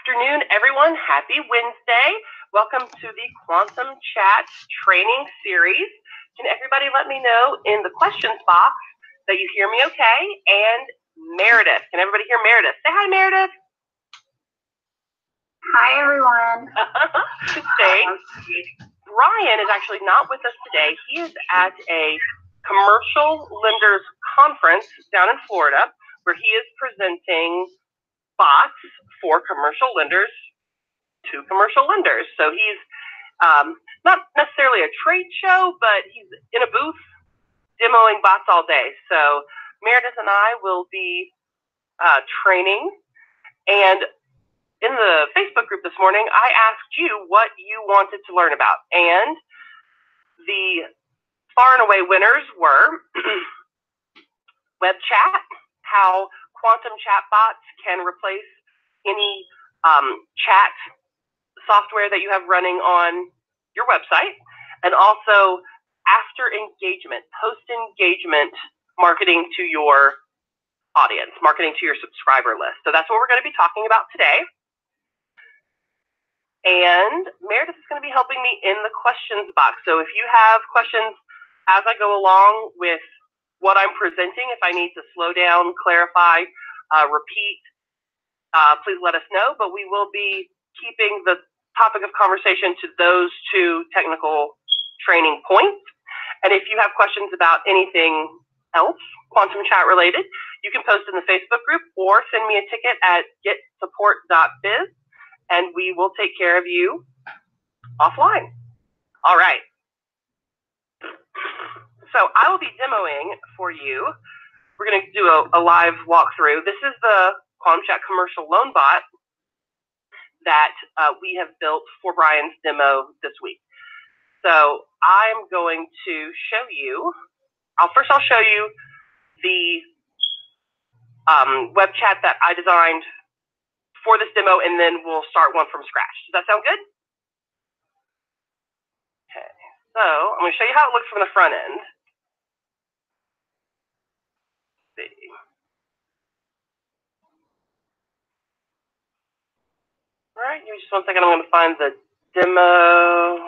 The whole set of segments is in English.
Afternoon, everyone. Happy Wednesday. Welcome to the Quantum Chat training series. Can everybody let me know in the questions box that you hear me okay? And Meredith, can everybody hear Meredith? Say hi, Meredith. Hi, everyone. Brian is actually not with us today. He is at a commercial lenders conference down in Florida where he is presenting bots for commercial lenders to commercial lenders. So he's not necessarily a trade show, but he's in a booth demoing bots all day. So Meredith and I will be training. And in the Facebook group this morning, I asked you what you wanted to learn about. And the far and away winners were web chat, how quantum chat bots can replace any chat software that you have running on your website, and also after engagement, post-engagement marketing to your audience, marketing to your subscriber list. So that's what we're going to be talking about today. And Meredith is going to be helping me in the questions box. So if you have questions as I go along with what I'm presenting, if I need to slow down, clarify, repeat, please let us know. But we will be keeping the topic of conversation to those two technical training points. And if you have questions about anything else, quantum chat related, you can post in the Facebook group or send me a ticket at getsupport.biz, and we will take care of you offline. All right. So I will be demoing for you. We're going to do a live walkthrough. This is the Quantum Chat commercial loan bot that we have built for Brian's demo this week. So I'm going to show you, I'll show you the web chat that I designed for this demo, and then we'll start one from scratch. Does that sound good? Okay, so I'm going to show you how it looks from the front end. Let's see. All right, give me just 1 second. I'm going to find the demo.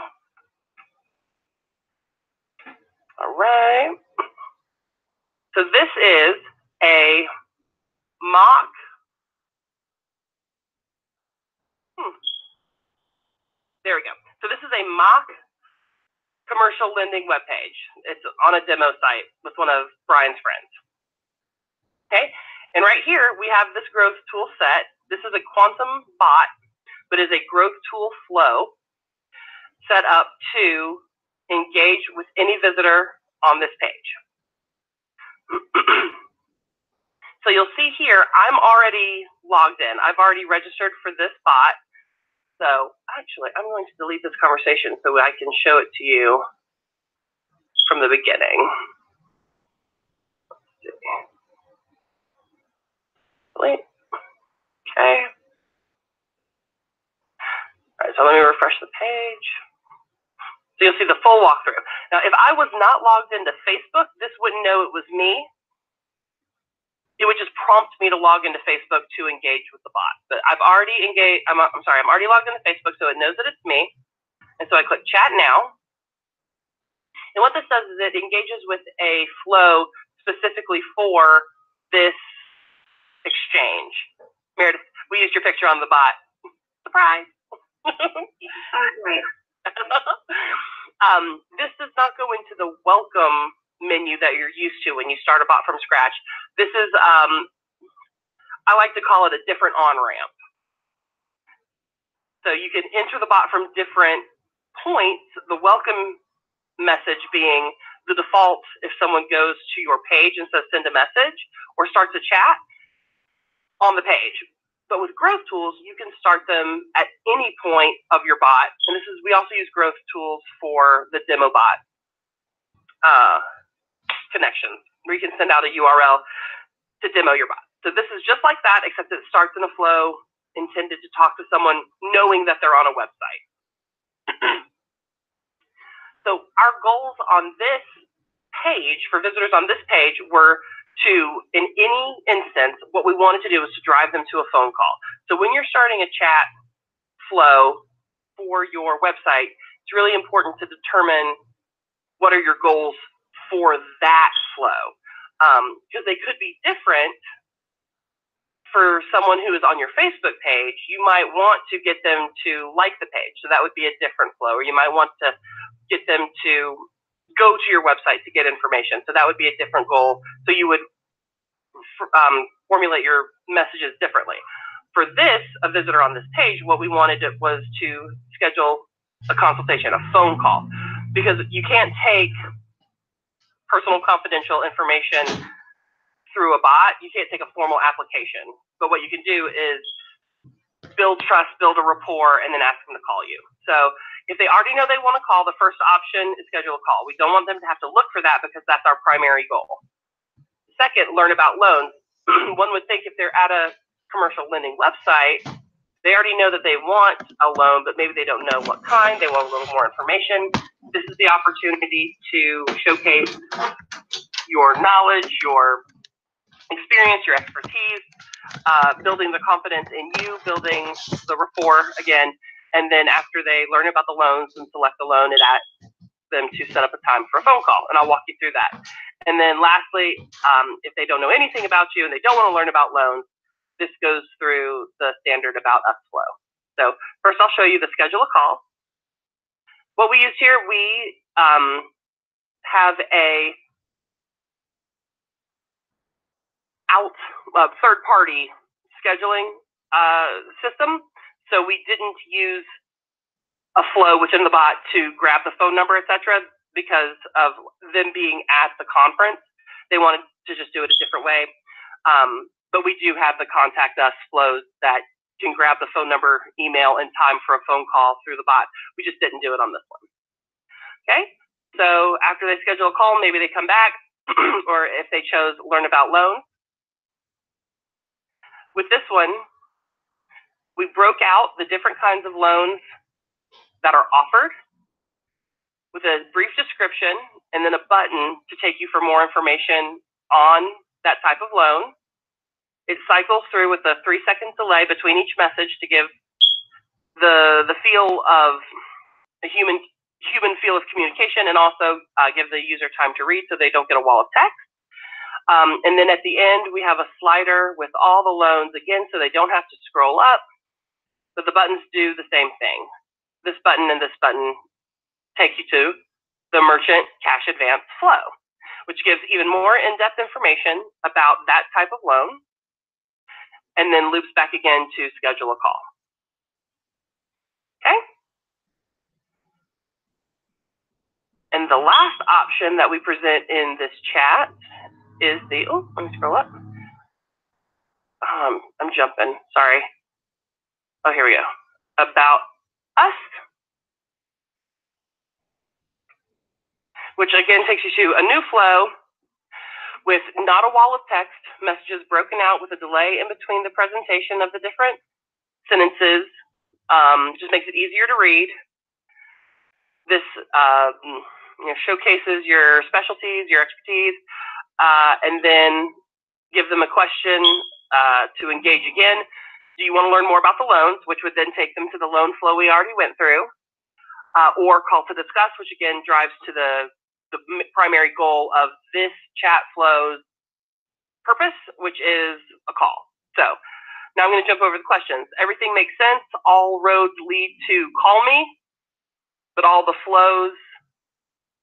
All right. So this is a mock. There we go. So this is a mock commercial lending webpage. It's on a demo site with one of Brian's friends. Okay, and right here we have this growth tool set. This is a quantum bot, but is a growth tool flow set up to engage with any visitor on this page. So you'll see here, I'm already logged in. I've already registered for this bot. So actually, I'm going to delete this conversation so I can show it to you from the beginning. Let's see. Delete. Okay. All right, so let me refresh the page. So you'll see the full walkthrough. Now, if I was not logged into Facebook, this wouldn't know it was me. It would just prompt me to log into Facebook to engage with the bot. But I've already engaged, I'm already logged into Facebook, so it knows that it's me. And so I click Chat Now. And what this does is it engages with a flow specifically for this exchange. Meredith, we used your picture on the bot. Surprise. This does not go into the welcome menu that you're used to when you start a bot from scratch. This is, I like to call it a different on-ramp. So you can enter the bot from different points, the welcome message being the default if someone goes to your page and says send a message or starts a chat on the page. But with growth tools, you can start them at any point of your bot. And we also use growth tools for the demo bot connections, where you can send out a URL to demo your bot. So this is just like that, except it starts in a flow intended to talk to someone knowing that they're on a website. So our goals on this page, for visitors on this page, were in any instance, what we wanted to do was to drive them to a phone call. So when you're starting a chat flow for your website, it's really important to determine what are your goals for that flow, because they could be different. For someone who is on your Facebook page, you might want to get them to like the page, so that would be a different flow. Or you might want to get them to go to your website to get information, so that would be a different goal. So you would formulate your messages differently. For this, a visitor on this page, what we wanted was to schedule a consultation, a phone call, because you can't take personal confidential information through a bot. You can't take a formal application, but what you can do is build trust, build a rapport, and then ask them to call you. So if they already know they want to call, the first option is schedule a call. We don't want them to have to look for that because that's our primary goal. Second, learn about loans. One would think if they're at a commercial lending website, they already know that they want a loan, but maybe they don't know what kind. They want a little more information. This is the opportunity to showcase your knowledge, your experience, your expertise, building the confidence in you, building the rapport again, and then after they learn about the loans and select the loan, it asks them to set up a time for a phone call, and I'll walk you through that. And then lastly, if they don't know anything about you and they don't want to learn about loans, this goes through the standard About Us flow. So first I'll show you the schedule a call. What we use here, we have a third-party scheduling system. So we didn't use a flow within the bot to grab the phone number, etc., because of them being at the conference. They wanted to just do it a different way. But we do have the Contact Us flows that can grab the phone number, email, and time for a phone call through the bot. We just didn't do it on this one. Okay, so after they schedule a call, maybe they come back, or if they chose learn about loans. With this one, we broke out the different kinds of loans that are offered with a brief description and then a button to take you for more information on that type of loan. It cycles through with a 3-second delay between each message to give the feel of a human feel of communication, and also give the user time to read so they don't get a wall of text. And then at the end, we have a slider with all the loans again, so they don't have to scroll up, but the buttons do the same thing. This button and this button take you to the merchant cash advance flow, which gives even more in-depth information about that type of loan, and then loops back again to schedule a call. Okay? And the last option that we present in this chat is the, oh, let me scroll up. I'm jumping, sorry. Oh, here we go. About Us, which again takes you to a new flow with not a wall of text, messages broken out with a delay in between the presentation of the different sentences. Just makes it easier to read. This showcases your specialties, your expertise, and then give them a question to engage again. Do you want to learn more about the loans, which would then take them to the loan flow we already went through, or call to discuss, which again drives to the primary goal of this chat flow's purpose, which is a call. So now I'm going to jump over the questions. Everything makes sense. All roads lead to call me, but all the flows,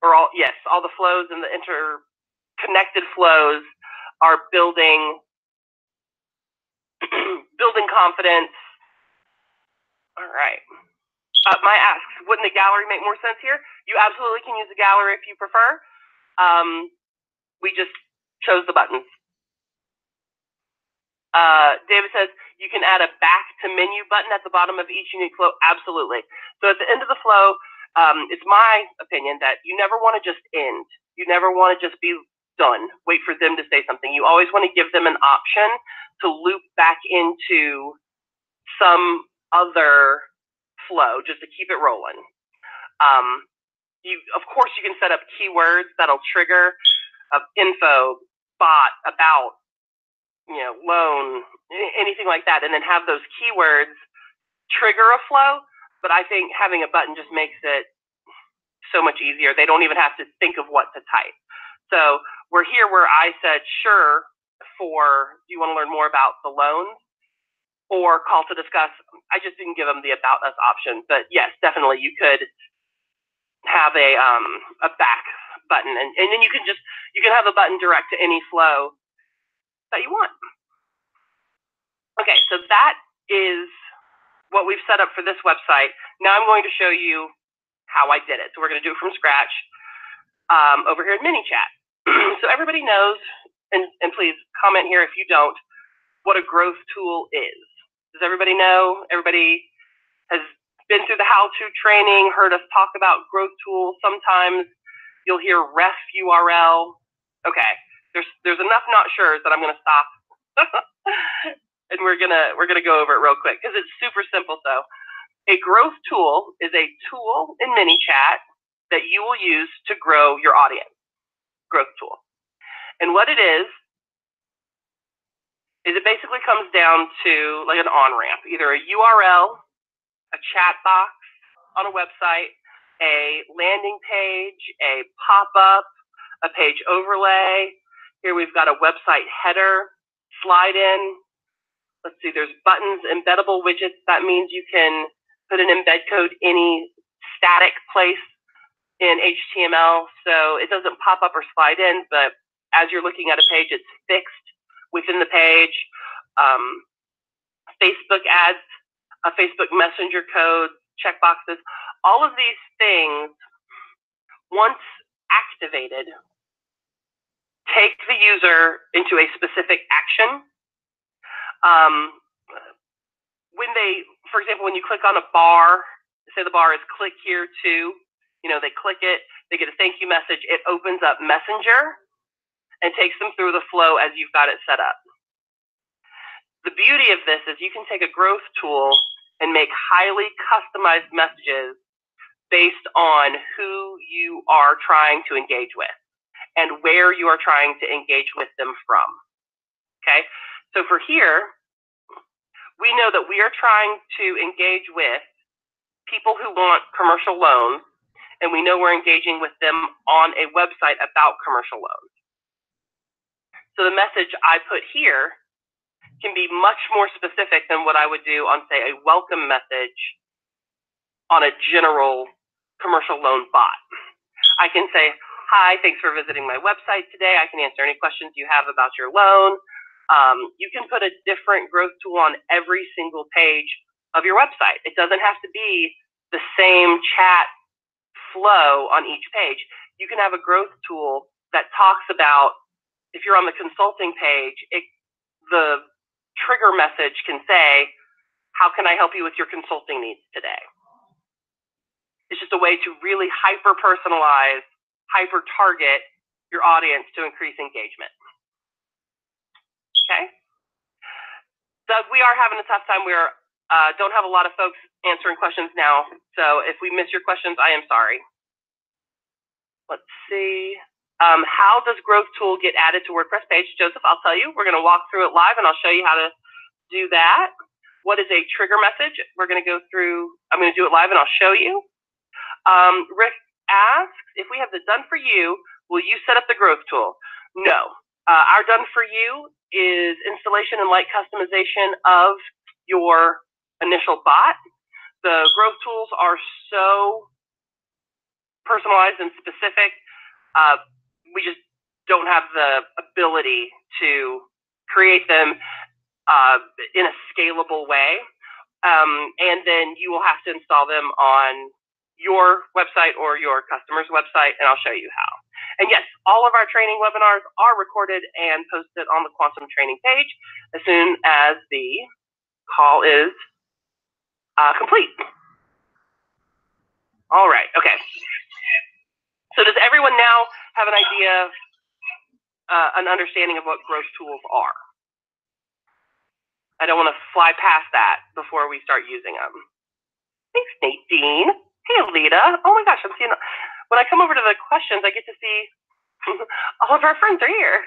or all the flows and the interconnected flows are building confidence. All right. My asks, wouldn't the gallery make more sense here? You absolutely can use the gallery if you prefer. We just chose the buttons. David says, you can add a back to menu button at the bottom of each unique flow. Absolutely. So at the end of the flow, it's my opinion that you never want to just end. You never want to just be done. Wait for them to say something. You always want to give them an option to loop back into some other flow just to keep it rolling. Of course, you can set up keywords that'll trigger info, bot about, loan, anything like that, and then have those keywords trigger a flow. But I think having a button just makes it so much easier. They don't even have to think of what to type. So we're here where I said, sure, do you want to learn more about the loans or call to discuss? I just didn't give them the about us option, but yes, definitely you could have a back button, and then you can have a button direct to any flow that you want. Okay, so that is what we've set up for this website. Now I'm going to show you how I did it. So we're going to do it from scratch over here in ManyChat. So everybody knows, and please comment here if you don't, what a growth tool is. Does everybody know? Everybody has been through the how-to training, heard us talk about growth tools. Sometimes you'll hear ref URL. Okay, there's enough not sures that I'm going to stop, and we're gonna go over it real quick because it's super simple. So, a growth tool is a tool in ManyChat that you will use to grow your audience. Growth tool, and what it is it basically comes down to like an on-ramp, either a URL, a chat box on a website, a landing page, a pop-up, a page overlay. Here we've got a website header, slide in. Let's see, there's buttons, embeddable widgets. That means you can put an embed code any static place in HTML, so it doesn't pop up or slide in, but as you're looking at a page, it's fixed within the page. Facebook ads, a Facebook Messenger code, checkboxes, all of these things, once activated, take the user into a specific action. When they, for example, when you click on a bar, say the bar is click here to, they click it, they get a thank you message, it opens up Messenger and takes them through the flow as you've got it set up. The beauty of this is you can take a growth tool and make highly customized messages based on who you are trying to engage with and where you are trying to engage with them from. Okay, so for here, we know that we are trying to engage with people who want commercial loans, and we know we're engaging with them on a website about commercial loans. So the message I put here can be much more specific than what I would do on, say, a welcome message on a general commercial loan bot. I can say, hi, thanks for visiting my website today. I can answer any questions you have about your loan. You can put a different growth tool on every single page of your website. It doesn't have to be the same chat flow on each page. You can have a growth tool that talks about, if you're on the consulting page, the trigger message can say, how can I help you with your consulting needs today? It's just a way to really hyper-personalize, hyper-target your audience to increase engagement. Okay? Doug, we are having a tough time. We don't have a lot of folks answering questions now, so if we miss your questions, I am sorry. Let's see. How does Growth Tool get added to WordPress page? Joseph, I'll tell you. We're going to walk through it live, and I'll show you how to do that. What is a trigger message? We're going to go through. I'm going to do it live, and I'll show you. Rick asks, if we have the done for you, will you set up the Growth Tool? No. Our done for you is installation and light customization of your initial bot. The growth tools are so personalized and specific. We just don't have the ability to create them in a scalable way. And then you will have to install them on your website or your customer's website, and I'll show you how. And yes, all of our training webinars are recorded and posted on the Quantum Training page as soon as the call is complete. All right, okay. So does everyone now have an idea, an understanding of what growth tools are? I don't want to fly past that before we start using them. Thanks, Nadine. Hey, Alita. Oh my gosh, I'm seeing, when I come over to the questions, I get to see All of our friends are here.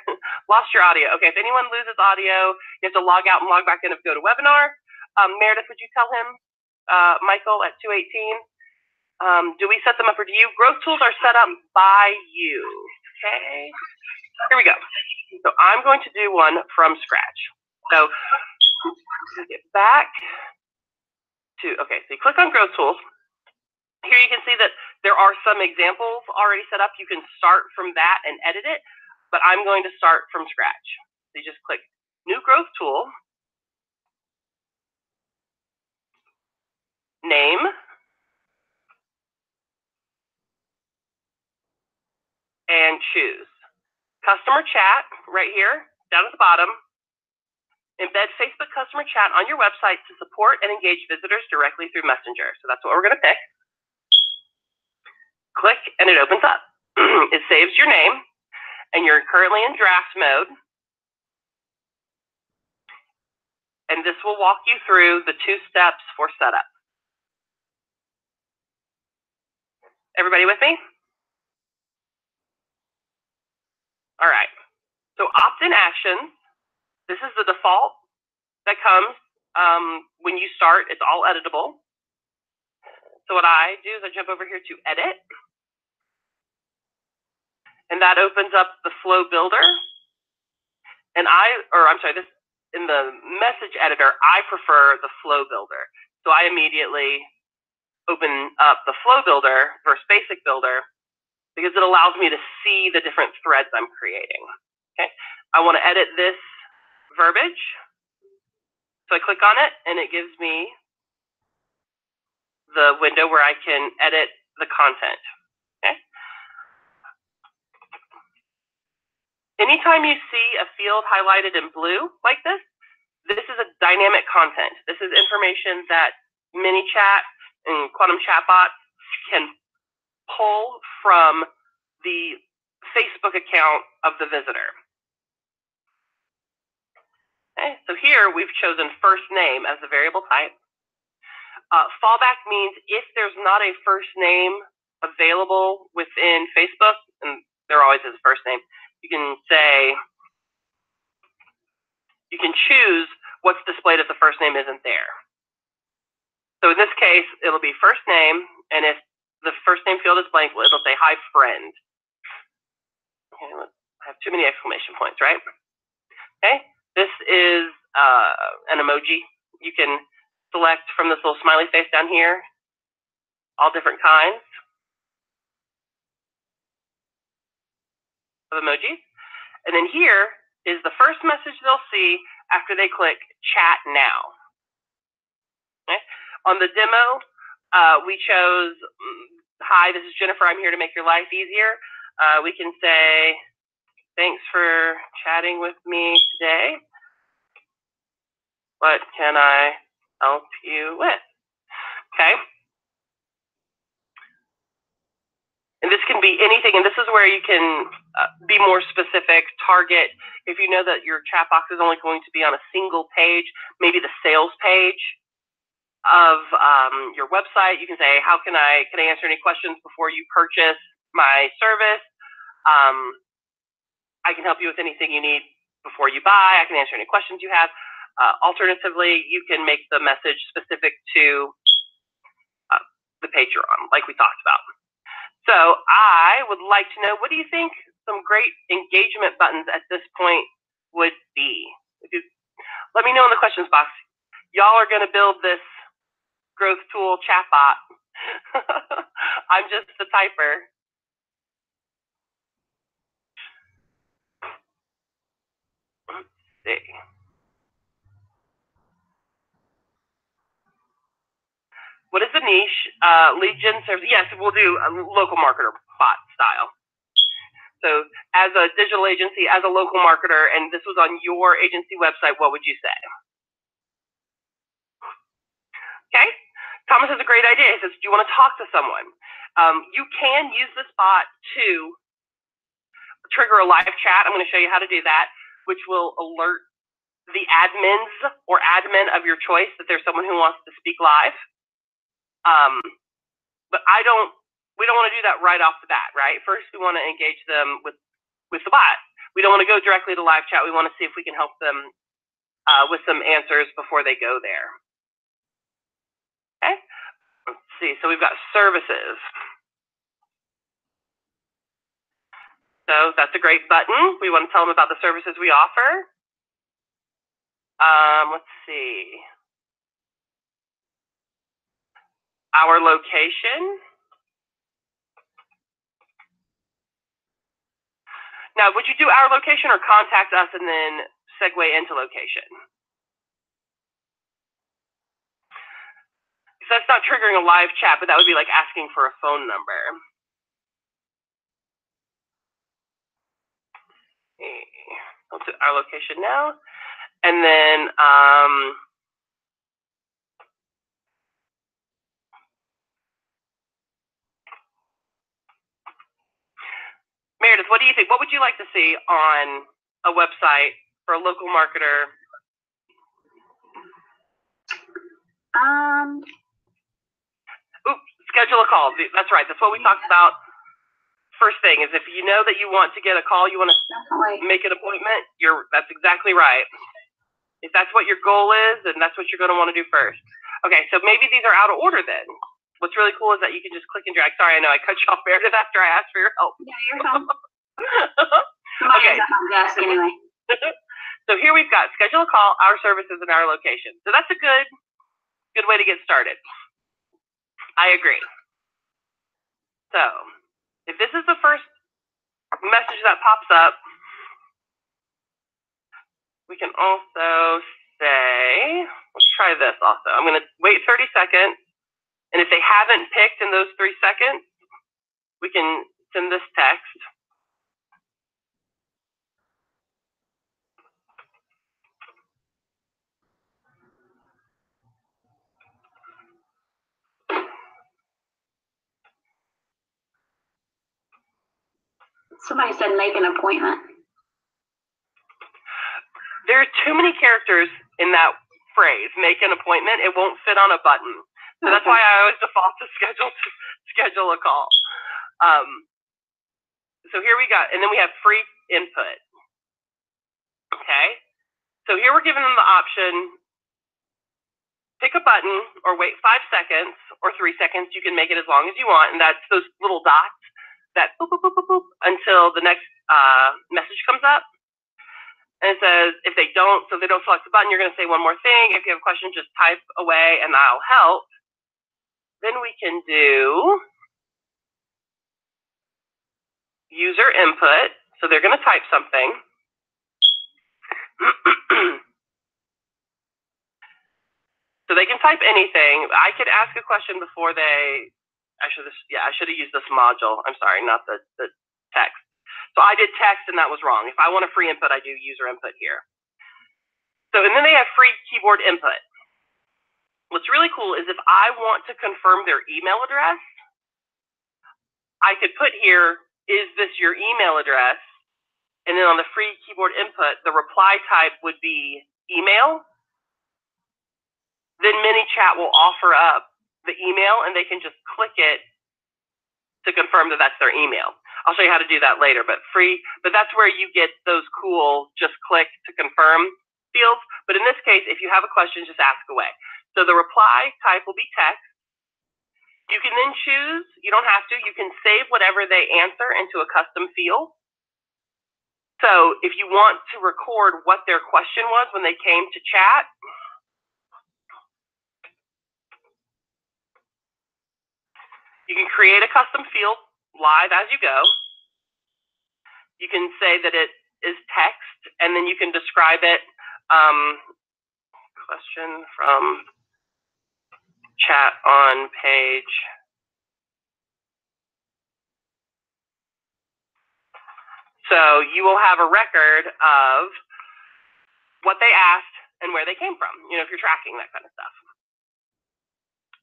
Lost your audio. Okay, if anyone loses audio, you have to log out and log back in to go to webinar. Meredith, would you tell him, Michael at 218? Do we set them up or do you? Growth tools are set up by you. Okay, here we go. So I'm going to do one from scratch. So get back to, okay, so you click on growth tools. Here you can see that there are some examples already set up. You can start from that and edit it, but I'm going to start from scratch. So you just click new growth tool, name, and choose. Customer chat right here, down at the bottom. Embed Facebook customer chat on your website to support and engage visitors directly through Messenger. So that's what we're going to pick. Click and it opens up. It saves your name and you're currently in draft mode. And this will walk you through the 2 steps for setup. Everybody with me? All right. So opt-in actions. This is the default that comes when you start. It's all editable. So what I do is I jump over here to edit. And that opens up the flow builder. And this in the message editor, I prefer the flow builder. So I immediately open up the flow builder versus basic builder because it allows me to see the different threads I'm creating. Okay, I want to edit this verbiage. So I click on it and it gives me the window where I can edit the content. Okay. Anytime you see a field highlighted in blue like this is a dynamic content. This is information that ManyChat and Quantum Chatbot can pull from the Facebook account of the visitor. Okay, so here we've chosen first name as the variable type. Fallback means if there's not a first name available within Facebook, and there always is a first name, you can choose what's displayed if the first name isn't there. So in this case, it'll be first name, and if the first name field is blank, it'll say, hi, friend. Okay, I have too many exclamation points, right? Okay, this is an emoji. You can select from this little smiley face down here, all different kinds of emojis. And then here is the first message they'll see after they click chat now. Okay. On the demo, we chose, hi, this is Jennifer. I'm here to make your life easier. We can say, thanks for chatting with me today. What can I help you with? Okay. And this can be anything, and this is where you can be more specific, target. If you know that your chat box is only going to be on a single page, maybe the sales page of your website, you can say, how can I answer any questions before you purchase my service? I can help you with anything you need before you buy. I can answer any questions you have. Alternatively, you can make the message specific to the page you're on, like we talked about. So I would like to know, what do you think some great engagement buttons at this point would be? Let me know in the questions box. Y'all are going to build this growth tool chatbot. I'm just the typer. Let's see. What is the niche? Lead gen service. Yes, we'll do a local marketer bot style. So as a digital agency, as a local marketer, and this was on your agency website, what would you say? Okay. Thomas has a great idea. He says, do you want to talk to someone? You can use this bot to trigger a live chat. I'm going to show you how to do that, which will alert the admins or admin of your choice that there's someone who wants to speak live. But we don't want to do that right off the bat, right? First, we want to engage them with with the bot. We don't want to go directly to live chat. We want to see if we can help them with some answers before they go there. Okay, let's see. So we've got services. So that's a great button. We want to tell them about the services we offer. Let's see. Our location. Now, would you do our location or contact us and then segue into location? So that's not triggering a live chat, but that would be like asking for a phone number. Okay. Let's do our location now. And then Meredith, what do you think? What would you like to see on a website for a local marketer? Oops, schedule a call. That's right. That's what we talked about. First thing is if you know that you want to get a call, you want to make an appointment, that's exactly right. If that's what your goal is, then that's what you're going to want to do first. Okay, so maybe these are out of order then. What's really cool is that you can just click and drag. Sorry, I know I cut you off, Meredith, after I asked for your help. Yeah, you're fine. Okay. Desk anyway. So here we've got schedule a call, our services, and our location. So that's a good way to get started. I agree. So if this is the first message that pops up, we can also say, let's try this also. I'm going to wait 30 seconds. And if they haven't picked in those 3 seconds, we can send this text. Somebody said make an appointment. There are too many characters in that phrase, make an appointment. It won't fit on a button. So that's why I always default to schedule a call. So here we got, and then we have free input. Okay. So here we're giving them the option, pick a button or wait 5 seconds or 3 seconds. You can make it as long as you want. And that's those little dots that boop, boop, boop, boop, boop, until the next message comes up. And it says, if they don't select the button, you're going to say one more thing. If you have a question, just type away and I'll help. Then we can do user input. So they're going to type something. So they can type anything. I could ask a question before they, I should have used this module. I'm sorry, not the text. So I did text and that was wrong. If I want a free input, I do user input here. So, and then they have free keyboard input. What's really cool is if I want to confirm their email address, I could put here, is this your email address? And then on the free keyboard input, the reply type would be email. Then ManyChat will offer up the email and they can just click it to confirm that that's their email. I'll show you how to do that later, but that's where you get those cool just click to confirm fields. But in this case, if you have a question, just ask away. So the reply type will be text. You can then choose, you don't have to, you can save whatever they answer into a custom field. So if you want to record what their question was when they came to chat, you can create a custom field live as you go. You can say that it is text, and then you can describe it. Question from chat on page. So you will have a record of what they asked and where they came from, you know, if you're tracking that kind of stuff.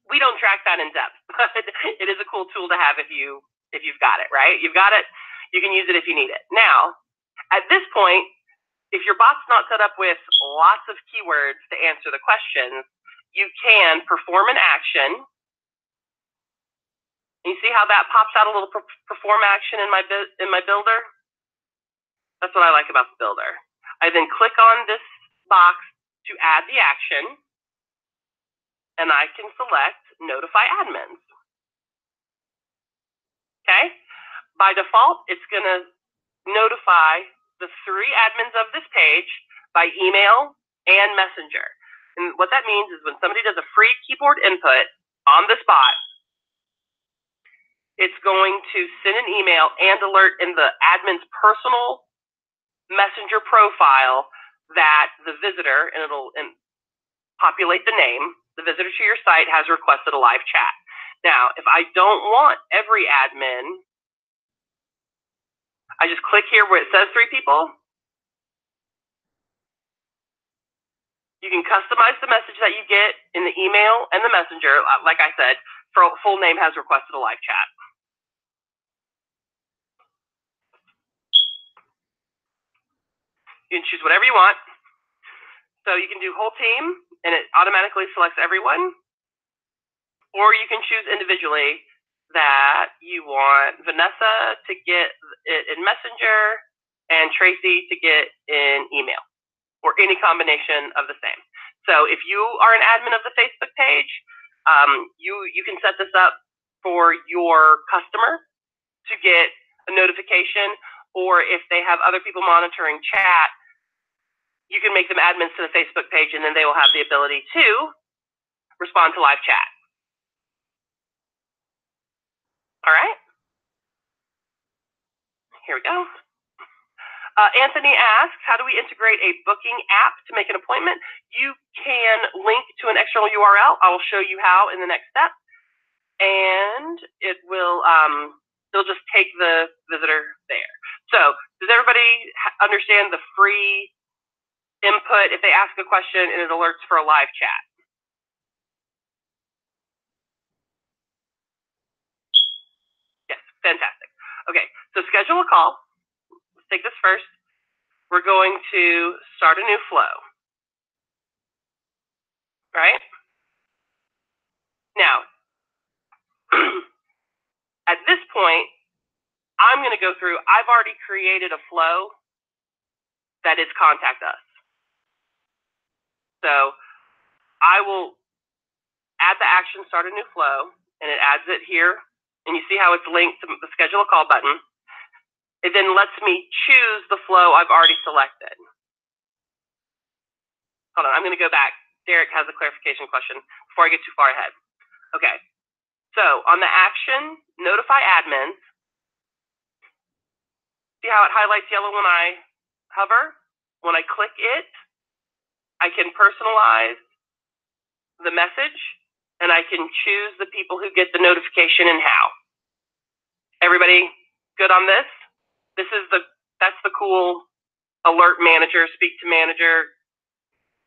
We don't track that in depth, but it is a cool tool to have if you've got it, right? You've got it, you can use it if you need it. Now, at this point, if your bot's not set up with lots of keywords to answer the questions, you can perform an action. You see how that pops out a little perform action in my builder? That's what I like about the builder. I then click on this box to add the action, and I can select notify admins. Okay? By default, it's going to notify the 3 admins of this page by email and messenger. And what that means is when somebody does a free keyboard input on this bot, it's going to send an email and alert in the admin's personal messenger profile that the visitor, and it'll populate the name, the visitor to your site has requested a live chat. Now, if I don't want every admin, I just click here where it says 3 people. You can customize the message that you get in the email and the messenger. Like I said, full name has requested a live chat. You can choose whatever you want. So you can do whole team, and it automatically selects everyone. Or you can choose individually that you want Vanessa to get it in Messenger and Tracy to get in email, or any combination of the same. So if you are an admin of the Facebook page, you can set this up for your customer to get a notification, or if they have other people monitoring chat, you can make them admins to the Facebook page, and then they will have the ability to respond to live chat. All right. Here we go. Anthony asks, how do we integrate a booking app to make an appointment? You can link to an external URL. I will show you how in the next step. And it will, it'll just take the visitor there. So does everybody understand the free input if they ask a question and it alerts for a live chat? Yes, fantastic. Okay, so schedule a call. Let's take this first. We're going to start a new flow. Right? Now, at this point, I'm going to go through, I've already created a flow that is contact us. So I will add the action, start a new flow, and it adds it here. And you see how it's linked to the schedule a call button. It then lets me choose the flow I've already selected. Hold on, I'm going to go back. Derek has a clarification question before I get too far ahead. Okay, so on the action, notify admins. See how it highlights yellow when I hover? When I click it, I can personalize the message, and I can choose the people who get the notification and how. Everybody good on this? That's the cool alert manager, speak to manager,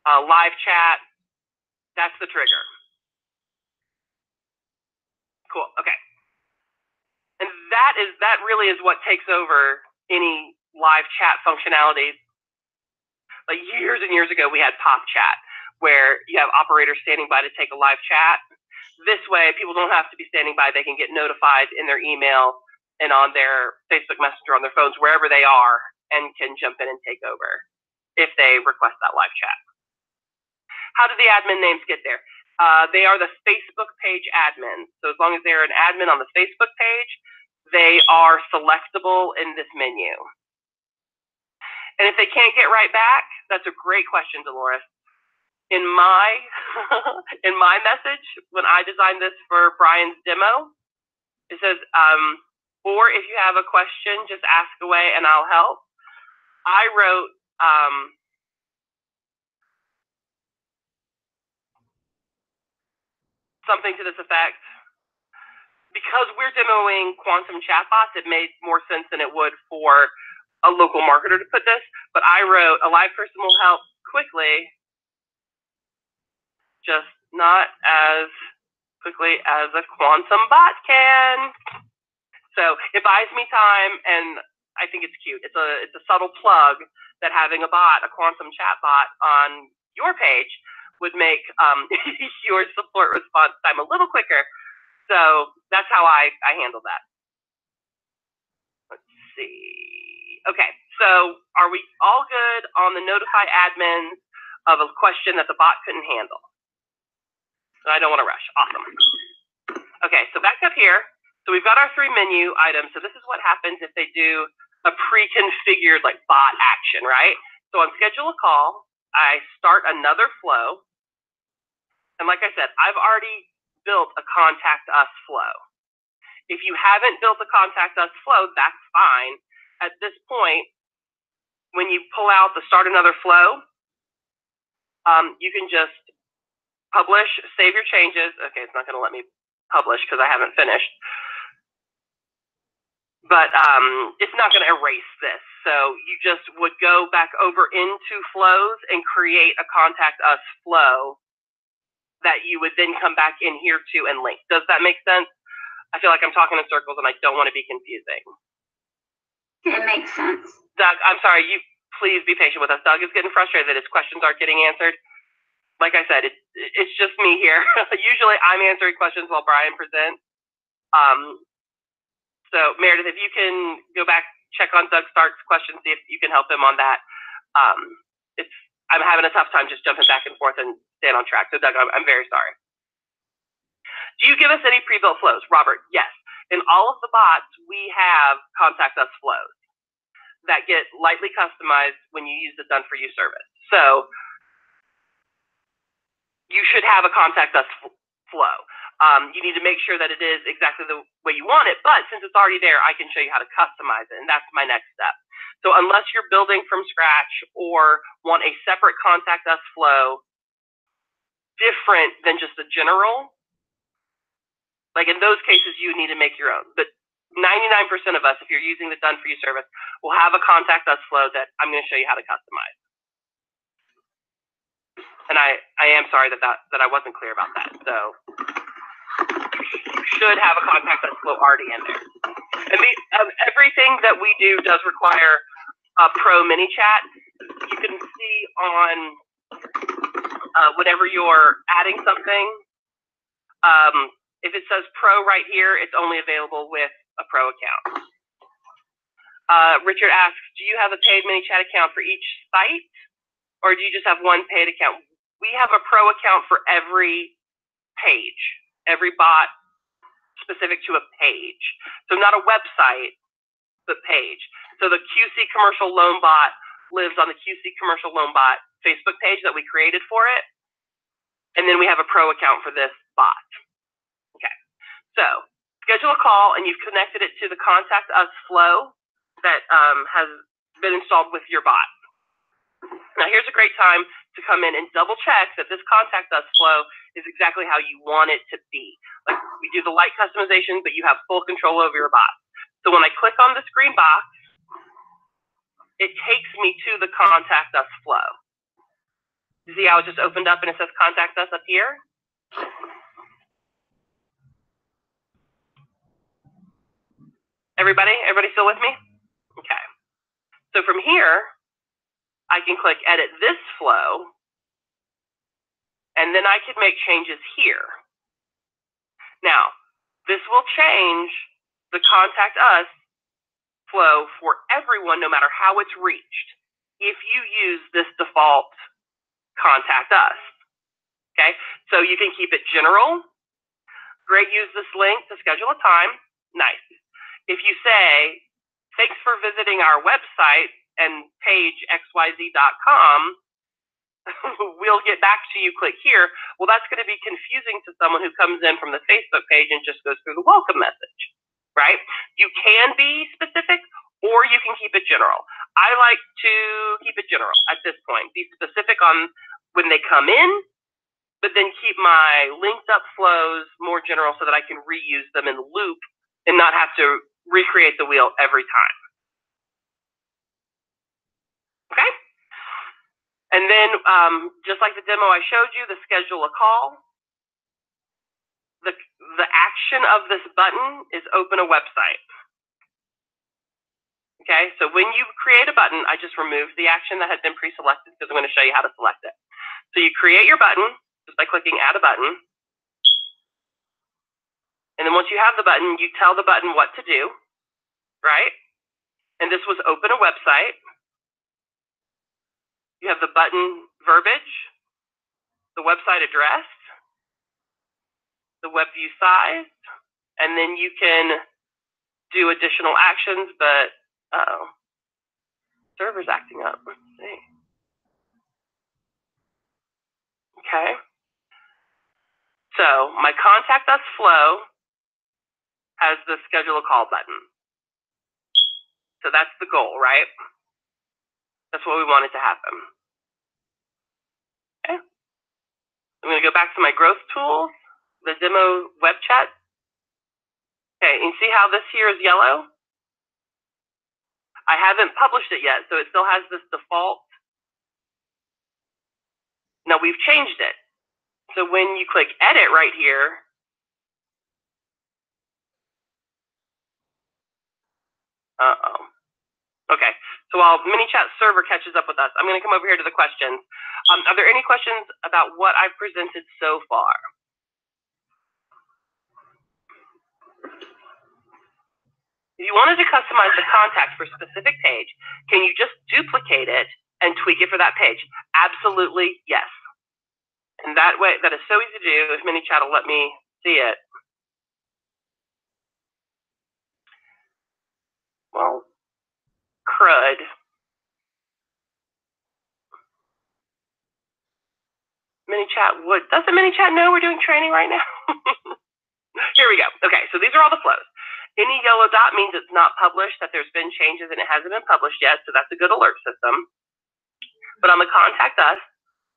live chat. That's the trigger. Cool. Okay. And that really is what takes over any live chat functionality. Like years and years ago, we had Pop Chat, where you have operators standing by to take a live chat. This way, people don't have to be standing by. They can get notified in their email and on their Facebook Messenger, on their phones, wherever they are, and can jump in and take over if they request that live chat. How do the admin names get there? They are the Facebook page admins. So as long as they're an admin on the Facebook page, they are selectable in this menu. And if they can't get right back, that's a great question, Dolores. In my in my message, when I designed this for Brian's demo, it says, or if you have a question, just ask away and I'll help. I wrote something to this effect. Because we're demoing quantum chatbots, it made more sense than it would for a local marketer to put this, but I wrote, a live person will help quickly, just not as quickly as a quantum bot can. So it buys me time, and I think it's cute. It's a subtle plug that having a bot, a quantum chat bot on your page would make your support response time a little quicker. So that's how I handle that. Let's see. Okay, So are we all good on the notify admins of a question that the bot couldn't handle? I don't want to rush. Awesome. Okay, so back up here. So we've got our 3 menu items. So this is what happens if they do a pre-configured like bot action, right? So on schedule a call, I start another flow. And like I said, I've already built a contact us flow. If you haven't built a contact us flow, that's fine. At this point, when you pull out the start another flow, you can just publish, save your changes. Okay, it's not going to let me publish because I haven't finished. But it's not going to erase this. So you just would go back over into flows and create a contact us flow that you would then come back in here to and link. Does that make sense? I feel like I'm talking in circles and I don't want to be confusing. It makes sense. Doug, I'm sorry, you please be patient with us. Doug is getting frustrated that his questions aren't getting answered. Like I said, it's just me here. Usually I'm answering questions while Brian presents. So Meredith, if you can go back, check on Doug Stark's question, see if you can help him on that. I'm having a tough time just jumping back and forth and staying on track. So Doug, I'm very sorry. Do you give us any pre-built flows? Robert, yes. In all of the bots, we have contact us flows that get lightly customized when you use the done for you service. So you should have a contact us flow. You need to make sure that it is exactly the way you want it, but since it's already there, I can show you how to customize it, and that's my next step. So unless you're building from scratch or want a separate contact us flow different than just the general, like in those cases, you need to make your own. But 99% of us, if you're using the done for you service, will have a contact us flow that I'm going to show you how to customize. And I am sorry that I wasn't clear about that. So you should have a contact us flow already in there. And everything that we do does require a pro mini chat. You can see on whenever you're adding something, if it says pro right here, it's only available with a pro account. Richard asks, do you have a paid mini chat account for each site, or do you just have one paid account? We have a pro account for every page, every bot specific to a page. So not a website, but page. So the QC Commercial Loan Bot lives on the QC Commercial Loan Bot Facebook page that we created for it. And then we have a pro account for this bot. Okay, so schedule a call and you've connected it to the contact us flow that has been installed with your bot. Now here's a great time to come in and double check that this contact us flow is exactly how you want it to be. Like we do the light customization, but you have full control over your bot. So when I click on this green box, it takes me to the contact us flow. You see how it just opened up and it says contact us up here? Everybody still with me? Okay. So from here, I can click edit this flow, and then I can make changes here. Now, this will change the contact us flow for everyone, no matter how it's reached, if you use this default contact us. Okay, so you can keep it general. Great, use this link to schedule a time. Nice. If you say, thanks for visiting our website and page xyz.com, we'll get back to you, click here. Well, that's going to be confusing to someone who comes in from the Facebook page and just goes through the welcome message, right? You can be specific or you can keep it general. I like to keep it general at this point. Be specific on when they come in, but then keep my linked up flows more general so that I can reuse them in loop and not have to recreate the wheel every time. Okay? And then, just like the demo I showed you, the schedule a call, the action of this button is open a website. Okay, so when you create a button, I just removed the action that had been pre-selected because I'm going to show you how to select it. So you create your button just by clicking add a button. And then once you have the button, you tell the button what to do, right? And this was open a website. You have the button verbiage, the website address, the web view size, and then you can do additional actions, but server's acting up. Let's see. Okay. So my contact us flow has the schedule a call button. So that's the goal, right? That's what we want it to happen. Okay. I'm going to go back to my growth tools, the demo web chat. Okay, and see how this here is yellow? I haven't published it yet, so it still has this default. Now we've changed it. So when you click edit right here, okay, so while ManyChat server catches up with us, I'm going to come over here to the questions. Are there any questions about what I've presented so far? If you wanted to customize the contact for a specific page, can you just duplicate it and tweak it for that page? Absolutely, yes. And that way, that is so easy to do if ManyChat will let me see it. Well, crud. ManyChat would. Doesn't ManyChat know we're doing training right now? Here we go. Okay, so these are all the flows. Any yellow dot means it's not published, that there's been changes and it hasn't been published yet, so that's a good alert system. But on the contact us,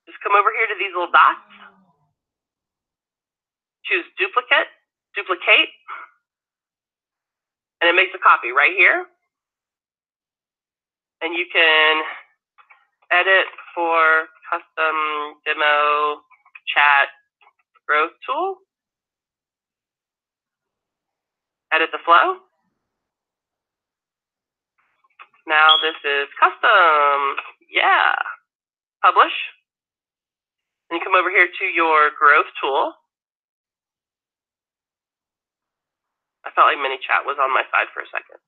just come over here to these little dots, choose duplicate, and it makes a copy right here. And you can edit for custom demo chat growth tool. Edit the flow. Now this is custom. Yeah. Publish. And you come over here to your growth tool. I felt like ManyChat was on my side for a second.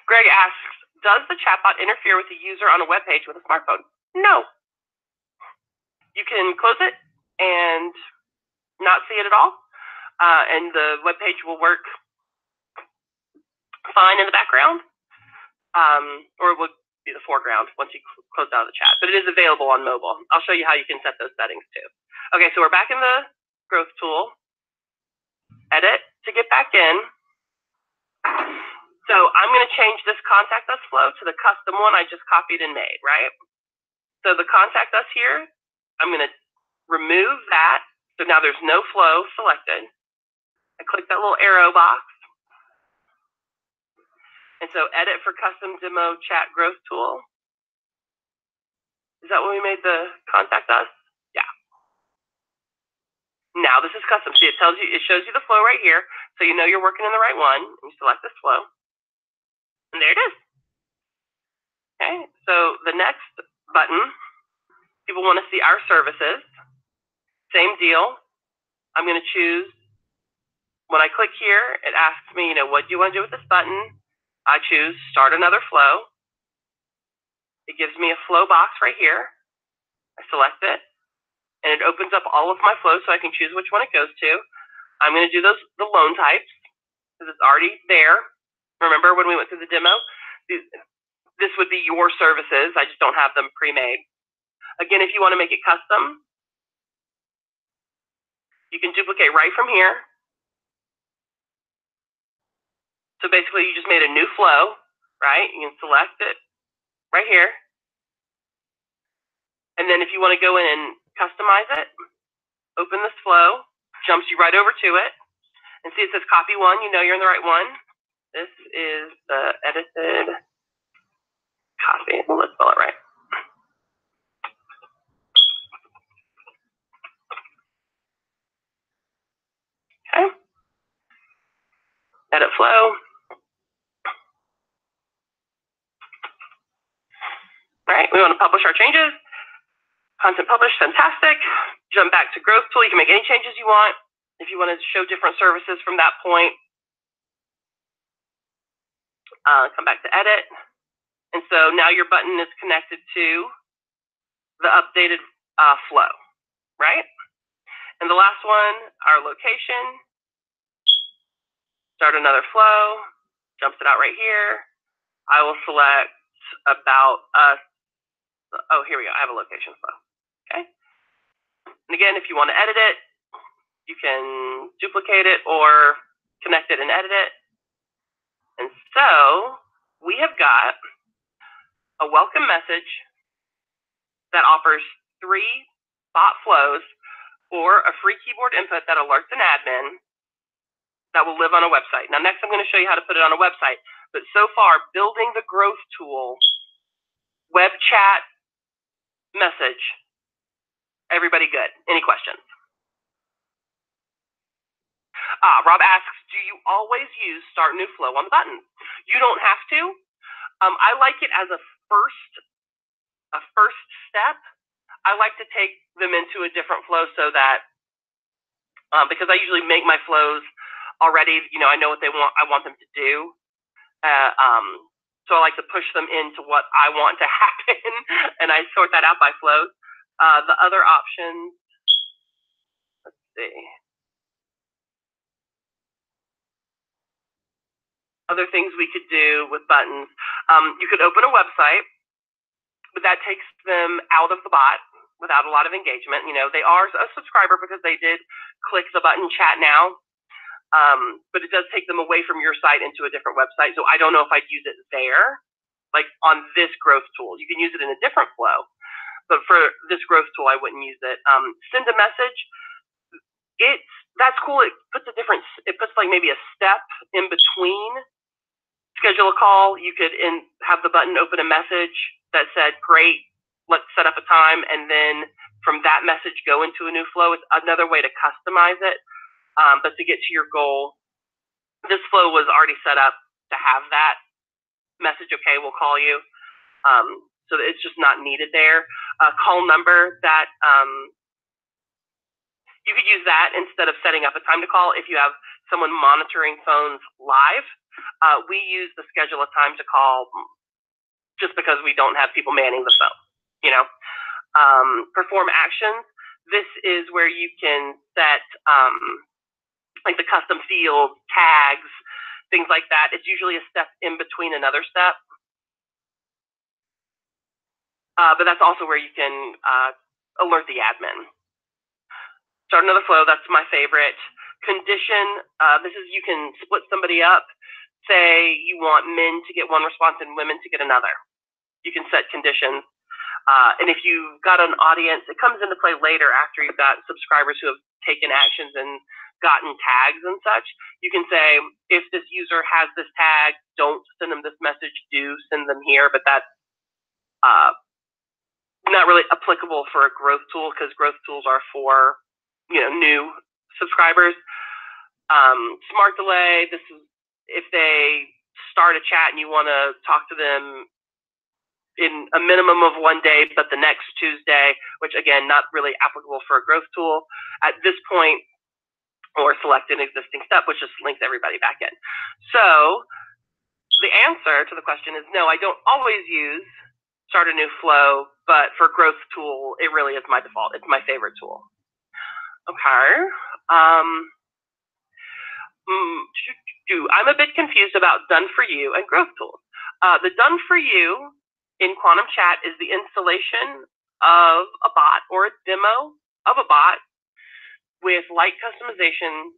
Greg asks, does the chatbot interfere with the user on a web page with a smartphone? No. You can close it and not see it at all, and the web page will work fine in the background, or it will be the foreground once you close out of the chat. But it is available on mobile. I'll show you how you can set those settings too. Okay, so we're back in the growth tool. Edit to get back in. So I'm going to change this contact us flow to the custom one I just copied and made, right? So the contact us here, I'm going to remove that. So now there's no flow selected. I click that little arrow box. And so edit for custom demo chat growth tool. Is that when we made the contact us? Yeah. Now this is custom. See, it tells you, it shows you the flow right here. So you know you're working in the right one. And you select this flow. And there it is. Okay, so the next button, people want to see our services. Same deal. I'm going to choose, when I click here, it asks me, what do you want to do with this button? I choose start another flow. It gives me a flow box right here. I select it, and it opens up all of my flows so I can choose which one it goes to. I'm going to do the loan types, because it's already there. Remember when we went through the demo? This would be your services. I just don't have them pre-made. Again, if you want to make it custom, you can duplicate right from here. So basically, you just made a new flow, right? You can select it right here. And then if you want to go in and customize it, open this flow, jumps you right over to it. And see, it says copy one. You know you're in the right one. This is the edited copy. Well, let's spell it right. Okay. Edit flow. All right, we want to publish our changes. Content published, fantastic. Jump back to growth tool. You can make any changes you want. If you want to show different services from that point, come back to edit. And so now your button is connected to the updated flow, right? And the last one, our location. Start another flow, jumps it out right here. I will select about us. Oh, here we go. I have a location flow. Okay. And again, if you want to edit it, you can duplicate it or connect it and edit it. And so we have got a welcome message that offers 3 bot flows or a free keyboard input that alerts an admin that will live on a website. Now, next I'm going to show you how to put it on a website. But so far, building the growth tool, web chat, message, everybody good? Any questions? Rob asks, do you always use start new flow on the button? You don't have to. I like it as a first step. I like to take them into a different flow so that, because I usually make my flows already, I know what I want them to do. So I like to push them into what I want to happen, and I sort that out by flows. The other options, let's see. Other things we could do with buttons. You could open a website, but that takes them out of the bot without a lot of engagement. They are a subscriber because they did click the button chat now, but it does take them away from your site into a different website. So I don't know if I'd use it there, like on this growth tool. You can use it in a different flow, but for this growth tool, I wouldn't use it. Send a message. That's cool. It puts like maybe a step in between. Schedule a call. You could have the button open a message that said, great, let's set up a time, and then from that message go into a new flow. It's another way to customize it. But to get to your goal, this flow was already set up to have that message, okay, we'll call you. So it's just not needed there. Call number, that you could use that instead of setting up a time to call if you have someone monitoring phones live. We use the schedule a time to call just because we don't have people manning the phone, Perform actions. This is where you can set like the custom fields, tags, things like that. It's usually a step in between another step. But that's also where you can alert the admin. Start another flow, that's my favorite. Condition, this is you can split somebody up. Say you want men to get one response and women to get another. You can set conditions. And if you've got an audience, it comes into play later after you've got subscribers who have taken actions and gotten tags and such. You can say, if this user has this tag, don't send them this message, do send them here. But that's not really applicable for a growth tool because growth tools are for new subscribers. Smart delay, this is if they start a chat and you want to talk to them in a minimum of 1 day, but the next Tuesday, which again, not really applicable for a growth tool at this point, or select an existing step, which just links everybody back in. So the answer to the question is no, I don't always use start a new flow, but for growth tool, it really is my default. It's my favorite tool. Okay. I'm a bit confused about done for you and growth tools. The done for you in Quantum Chat is the installation of a bot or a demo of a bot with light customization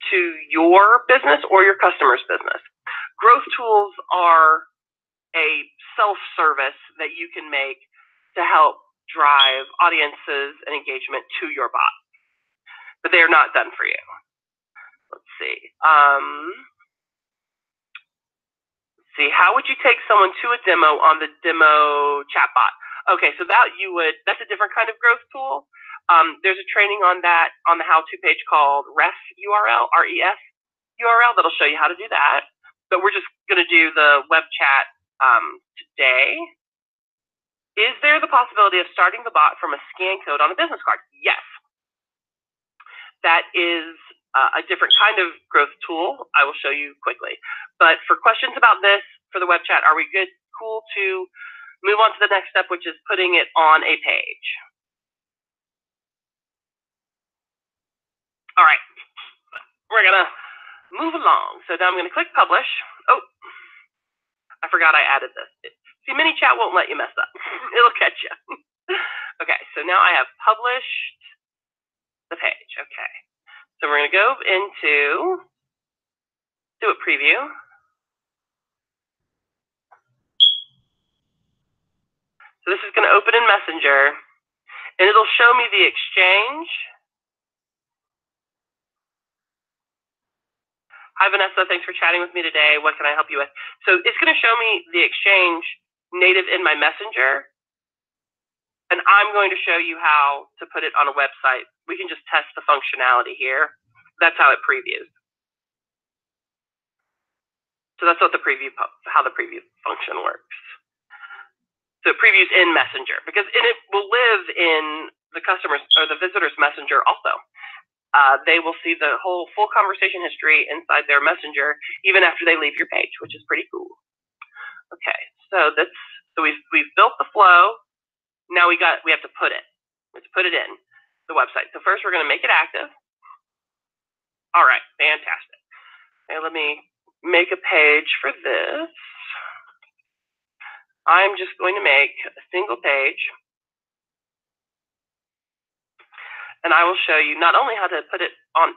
to your business or your customer's business. Growth tools are a self-service that you can make to help drive audiences and engagement to your bot, but they are not done for you. Let's see. How would you take someone to a demo on the demo chatbot? Okay, so that's a different kind of growth tool. There's a training on that on the how-to page called REF URL, R-E-F URL, that'll show you how to do that. But we're just going to do the web chat today. Is there the possibility of starting the bot from a scan code on a business card? Yes. That is a different kind of growth tool. I will show you quickly. But for questions about this, for the web chat? Are we good? Cool to move on to the next step, which is putting it on a page. All right, we're gonna move along. So now I'm gonna click publish. Oh, I forgot I added this. See, ManyChat won't let you mess up. It'll catch you. Okay, so now I have published the page. Okay, so we're gonna go into do a preview. So this is gonna open in Messenger, and it'll show me the exchange. Hi, Vanessa. Thanks for chatting with me today. What can I help you with? So it's going to show me the exchange native in my Messenger, and I'm going to show you how to put it on a website. We can just test the functionality here. That's how it previews. So that's what how the preview function works. So it previews in Messenger, and it will live in the customer's or the visitor's Messenger also. They will see the whole full conversation history inside their Messenger even after they leave your page, which is pretty cool. Okay, so we've built the flow. Now we have to put it. Let's put it in the website. So first we're going to make it active. All right, fantastic. Okay, let me make a page for this. I'm just going to make a single page. And I will show you not only how to put it on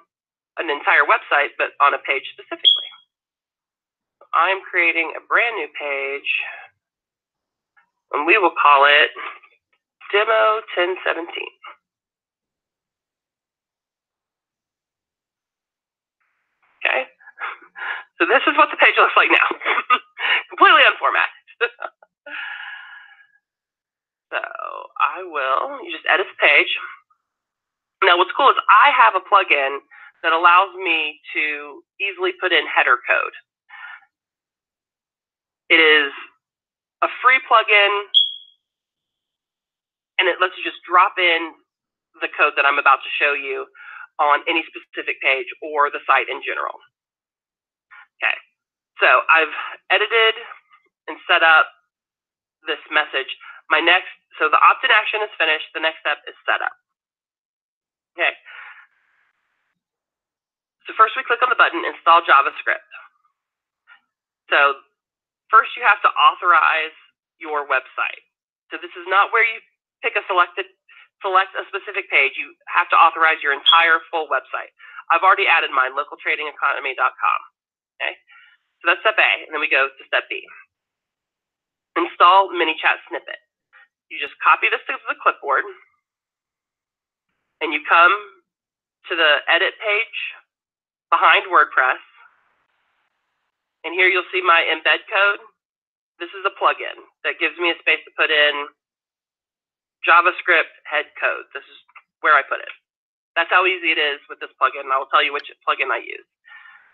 an entire website, but on a page specifically. I'm creating a brand new page, and we will call it Demo 1017. Okay, so this is what the page looks like now, completely unformatted. So you just edit the page. Now, what's cool is I have a plugin that allows me to easily put in header code. It is a free plugin, and it lets you just drop in the code that I'm about to show you on any specific page or the site in general. Okay, so I've edited and set up this message. So the opt-in action is finished. The next step is setup. Okay. So first we click on the button, Install JavaScript. So first you have to authorize your website. So this is not where you pick select a specific page. You have to authorize your entire full website. I've already added mine, localtradingeconomy.com. Okay. So that's step A, and then we go to step B. Install ManyChat snippet. You just copy this to the clipboard, and you come to the edit page behind WordPress, and here you'll see my embed code. This is a plugin that gives me a space to put in JavaScript head code. This is where I put it. That's how easy it is with this plugin, and I will tell you which plugin I use.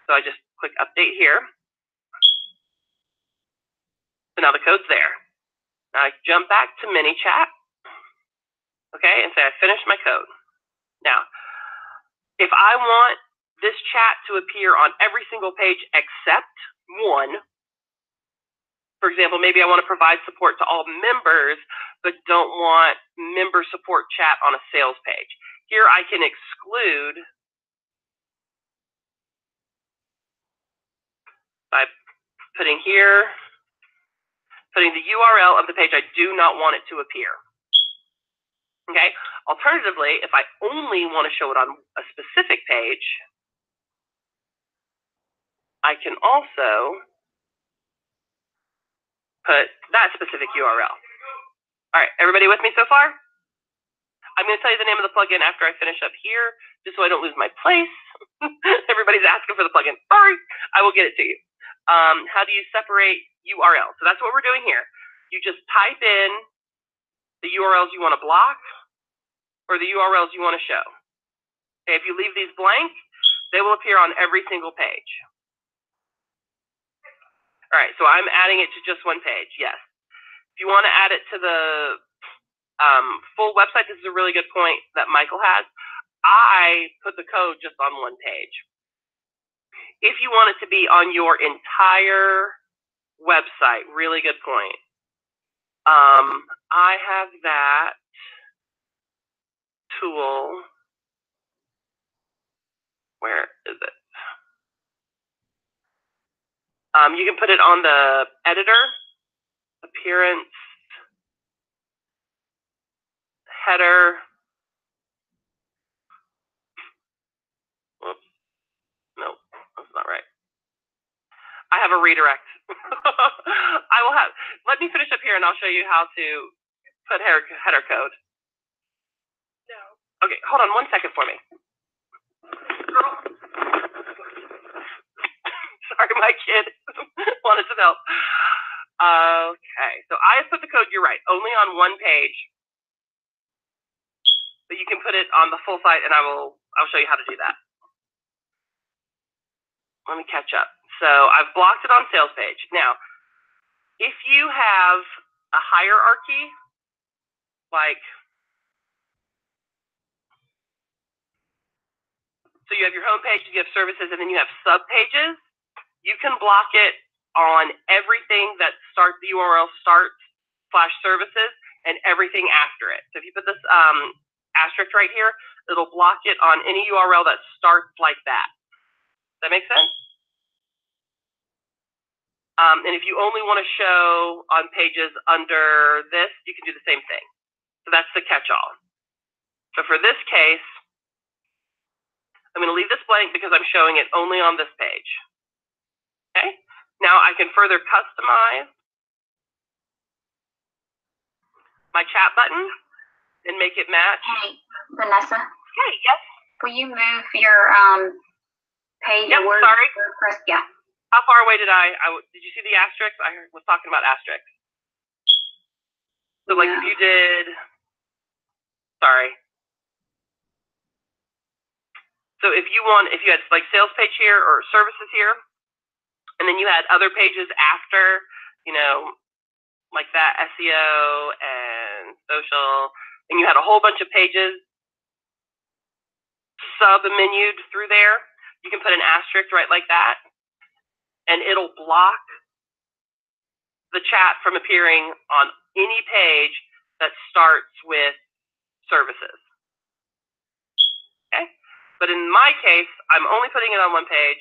So I just click update here. So now the code's there. Now I jump back to ManyChat, okay, and say I finished my code. Now, if I want this chat to appear on every single page except one, for example, maybe I want to provide support to all members, but don't want member support chat on a sales page. Here I can exclude by putting the URL of the page I do not want it to appear. Okay. Alternatively, if I only want to show it on a specific page, I can also put that specific URL. All right, everybody with me so far? I'm going to tell you the name of the plugin after I finish up here, just so I don't lose my place. Everybody's asking for the plugin. Sorry, I will get it to you. How do you separate URL? So that's what we're doing here. You just type in the URLs you want to block or the URLs you want to show. Okay, if you leave these blank, they will appear on every single page. All right, so I'm adding it to just one page, yes. If you want to add it to the full website, this is a really good point that Michael has. I put the code just on one page. If you want it to be on your entire website. Really good point. I have that tool. Where is it? You can put it on the editor, appearance, header. Whoops. No, that's not right. I have a redirect. I will have, let me finish up here and I'll show you how to put header code. No. Okay, hold on 1 second for me. Girl. Sorry, my kid wanted some help. Okay, so I put the code, you're right, only on one page. But you can put it on the full site and I'll show you how to do that. Let me catch up. So I've blocked it on sales page. Now, if you have a hierarchy, like, so you have your home page, you have services, and then you have sub pages, you can block it on everything that starts, the URL starts/services, and everything after it. So if you put this asterisk right here, it'll block it on any URL that starts like that. Does that make sense? And if you only want to show on pages under this, you can do the same thing. So that's the catch-all. So for this case, I'm going to leave this blank because I'm showing it only on this page. Okay? Now I can further customize my chat button and make it match. Hey, Vanessa. Hey, yes? Will you move your page? Yep, sorry. Yeah. How far away did did you see the asterisk? I was talking about asterisks. So like if you did, sorry. So if you had like sales page here or services here, and then you had other pages after, you know, like that SEO and social, and you had a whole bunch of pages sub-menued through there, you can put an asterisk right like that, and it'll block the chat from appearing on any page that starts with services. Okay? But in my case, I'm only putting it on one page.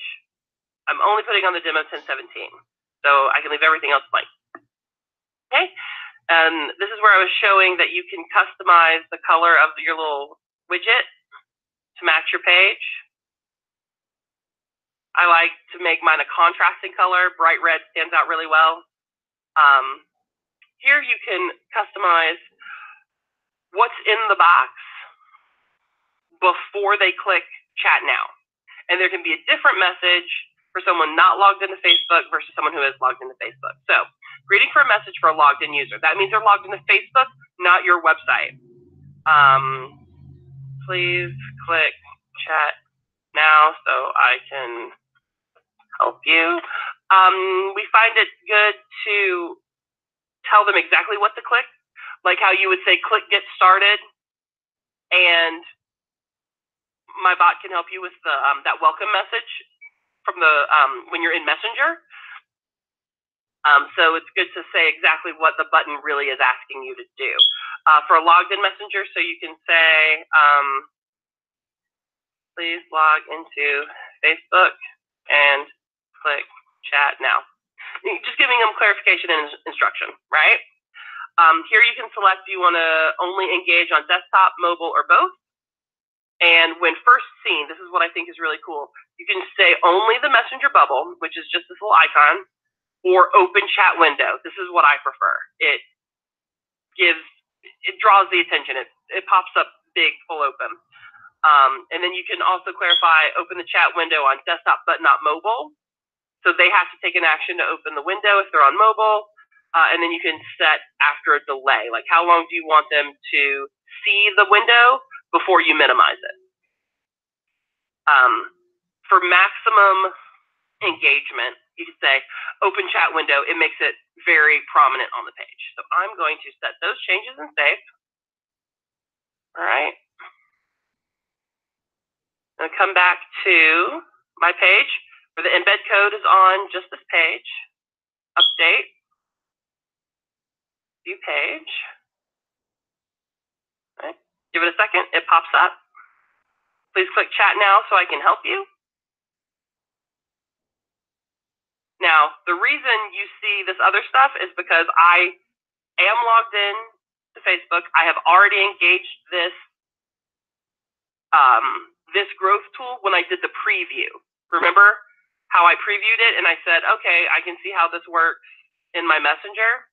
I'm only putting on the demo 1017. So I can leave everything else blank. Okay? And this is where I was showing that you can customize the color of your little widget to match your page. I like to make mine a contrasting color. Bright red stands out really well. Here you can customize what's in the box before they click chat now. And there can be a different message for someone not logged into Facebook versus someone who is logged into Facebook. So, greeting for a message for a logged in user. That means they're logged into Facebook, not your website. Please click chat now so I can help you. We find it good to tell them exactly what to click, like how you would say click get started, and my bot can help you with the that welcome message from the when you're in Messenger. So it's good to say exactly what the button really is asking you to do. For a logged in Messenger, so you can say, please log into Facebook and click chat now. Just giving them clarification and instruction, right? Here you can select, do you want to only engage on desktop, mobile, or both? And when first seen, this is what I think is really cool. You can say only the Messenger bubble, which is just this little icon, or open chat window. This is what I prefer. It draws the attention. It pops up big, full open. And then you can also clarify open the chat window on desktop but not mobile. So they have to take an action to open the window if they're on mobile. And then you can set after a delay, like how long do you want them to see the window before you minimize it. For maximum engagement, you can say open chat window. It makes it very prominent on the page. So I'm going to set those changes and save. All right. I'm going to come back to my page where the embed code is on just this page. update view page. Right. Give it a second, it pops up. Please click chat now so I can help you. Now, the reason you see this other stuff is because I am logged in to Facebook. I have already engaged this this growth tool when I did the preview. Remember how I previewed it and I said, okay, I can see how this works in my Messenger.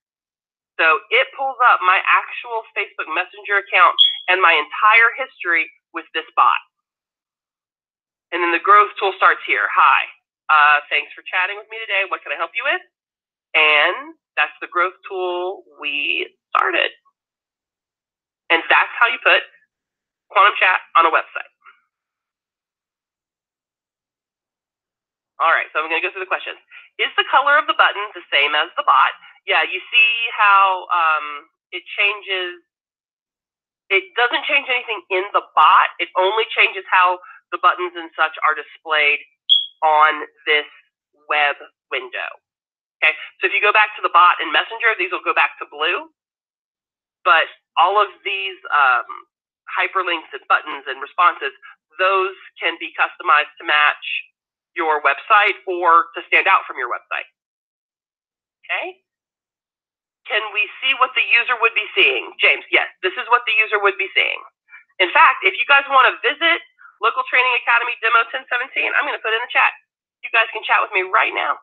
So it pulls up my actual Facebook Messenger account and my entire history with this bot. And then the growth tool starts here. Hi, thanks for chatting with me today. What can I help you with? And that's the growth tool we started. And that's how you put Quantum Chat on a website. All right, so I'm going to go through the questions. Is the color of the button the same as the bot? Yeah, you see how it changes. It doesn't change anything in the bot. It only changes how the buttons and such are displayed on this web window. Okay, so if you go back to the bot in Messenger, these will go back to blue. But all of these hyperlinks and buttons and responses, those can be customized to match your website or to stand out from your website. Okay? Can we see what the user would be seeing? James, yes, this is what the user would be seeing. In fact, if you guys want to visit Local Training Academy Demo 1017, I'm going to put it in the chat. You guys can chat with me right now.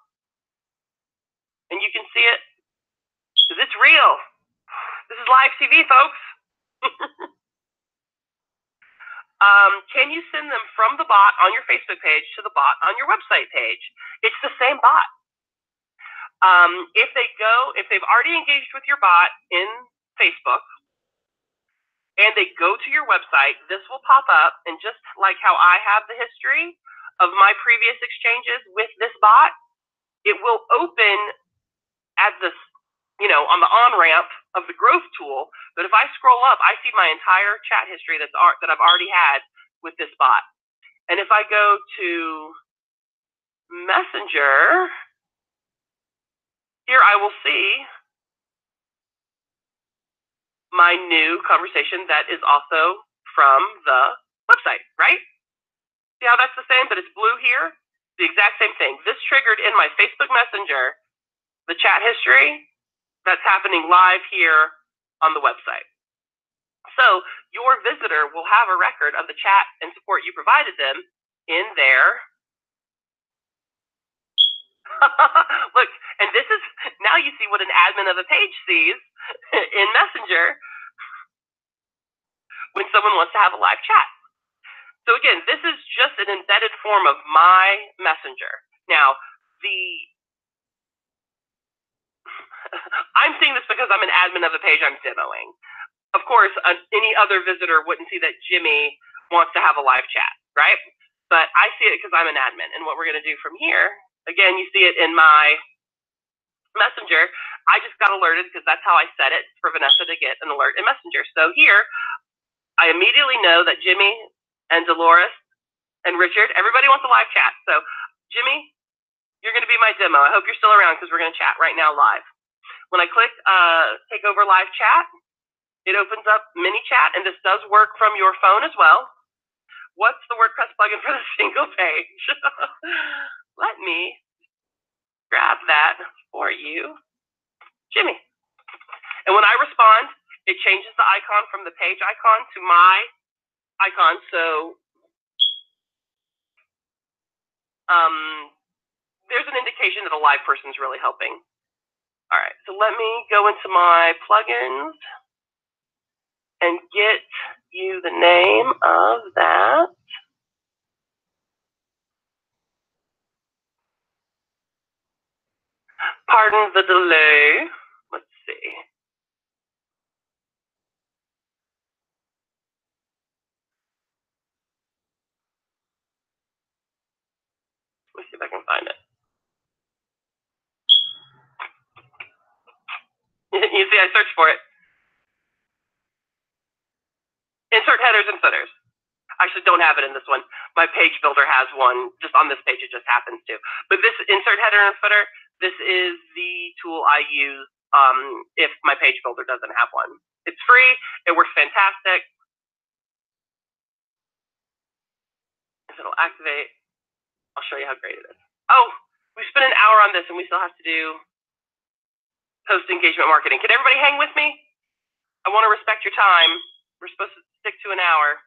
And you can see it, because it's real. This is live TV, folks. Can you send them from the bot on your Facebook page to the bot on your website page? It's the same bot. If they've already engaged with your bot in Facebook and they go to your website, this will pop up, and just like how I have the history of my previous exchanges with this bot, it will open at this, on the on-ramp of the growth tool. But if I scroll up, I see my entire chat history that I've already had with this bot. And if I go to Messenger, here I will see my new conversation that is also from the website, right? See how that's the same, but it's blue here? The exact same thing. This triggered in my Facebook Messenger the chat history that's happening live here on the website. So your visitor will have a record of the chat and support you provided them in their look, and this is, now you see what an admin of a page sees in Messenger when someone wants to have a live chat. So again, this is just an embedded form of my Messenger. Now, I'm seeing this because I'm an admin of a page I'm demoing. Of course, any other visitor wouldn't see that Jimmy wants to have a live chat, right? But I see it because I'm an admin. And what we're going to do from here, again, you see it in my Messenger. I just got alerted because that's how I set it for Vanessa to get an alert in Messenger. So here, I immediately know that Jimmy and Dolores and Richard, everybody wants a live chat. So Jimmy, you're going to be my demo. I hope you're still around because we're going to chat right now live. When I click take over live chat, it opens up mini chat, and this does work from your phone as well. What's the WordPress plugin for the single page? Let me grab that for you, Jimmy. And when I respond, it changes the icon from the page icon to my icon. So there's an indication that a live person is really helping. All right, so let me go into my plugins and get you the name of that. Pardon the delay. Let's see. Let me see if I can find it. You see, I searched for it. Insert headers and footers. I actually don't have it in this one. My page builder has one. Just on this page, it just happens to. But this insert header and footer, this is the tool I use if my page builder doesn't have one. It's free. It works fantastic. If it'll activate, I'll show you how great it is. Oh, we spent an hour on this and we still have to do post engagement marketing. Can everybody hang with me? I want to respect your time. We're supposed to stick to an hour.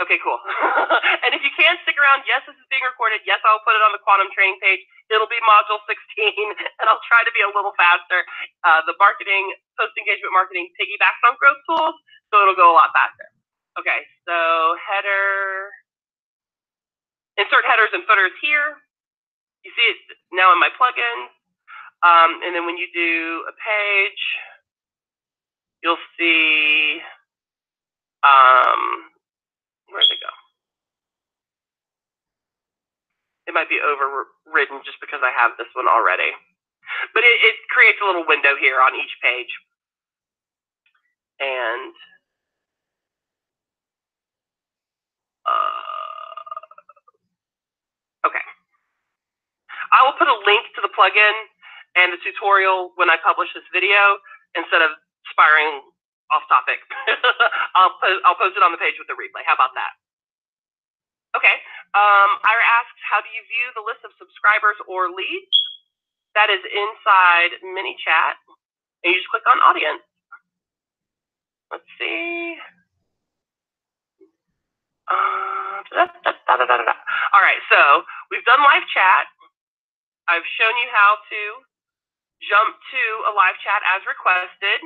Okay, cool. And if you can stick around, yes, this is being recorded. Yes, I'll put it on the Quantum training page. It'll be module 16, and I'll try to be a little faster. The marketing, post-engagement marketing piggybacks on growth tools, so it'll go a lot faster. Okay, so header, insert headers and footers here. You see it now in my plugins. And then when you do a page, you'll see, where'd it go? It might be overridden just because I have this one already. But it creates a little window here on each page. And okay. I will put a link to the plugin and the tutorial when I publish this video instead of spiraling off topic. I'll post it on the page with the replay. How about that? Okay. Ira asks, how do you view the list of subscribers or leads? That is inside ManyChat, and you just click on audience. Let's see. All right, so we've done live chat. I've shown you how to jump to a live chat as requested.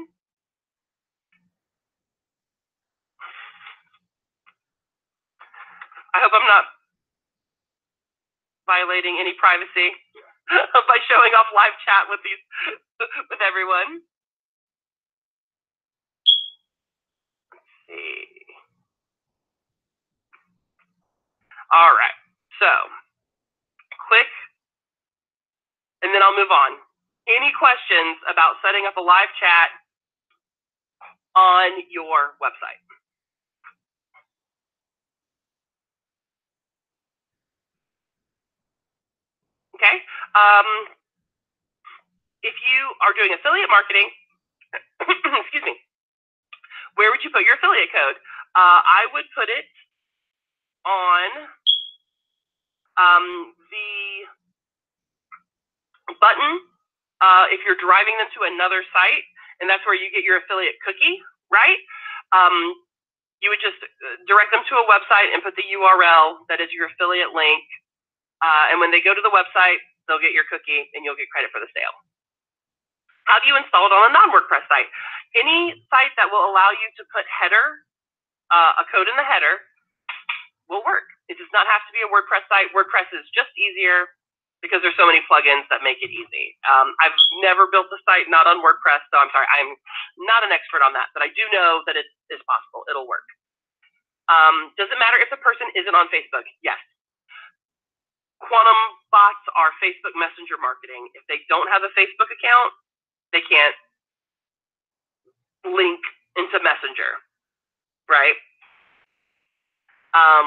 I hope I'm not violating any privacy by showing off live chat with with everyone. Let's see. All right, so click, and then I'll move on. Any questions about setting up a live chat on your website? Okay. If you are doing affiliate marketing, excuse me, where would you put your affiliate code? I would put it on the button if you're driving them to another site, and that's where you get your affiliate cookie, right? You would just direct them to a website and put the URL that is your affiliate link. And when they go to the website, they'll get your cookie and you'll get credit for the sale. How do you install it on a non-WordPress site? Any site that will allow you to put header, a code in the header, will work. It does not have to be a WordPress site. WordPress is just easier because there's so many plugins that make it easy. I've never built a site not on WordPress, so I'm sorry, I'm not an expert on that, but I do know that it is possible. It'll work. Does it matter if the person isn't on Facebook? Yes. Quantum bots are Facebook Messenger marketing. If they don't have a Facebook account, they can't link into Messenger, right?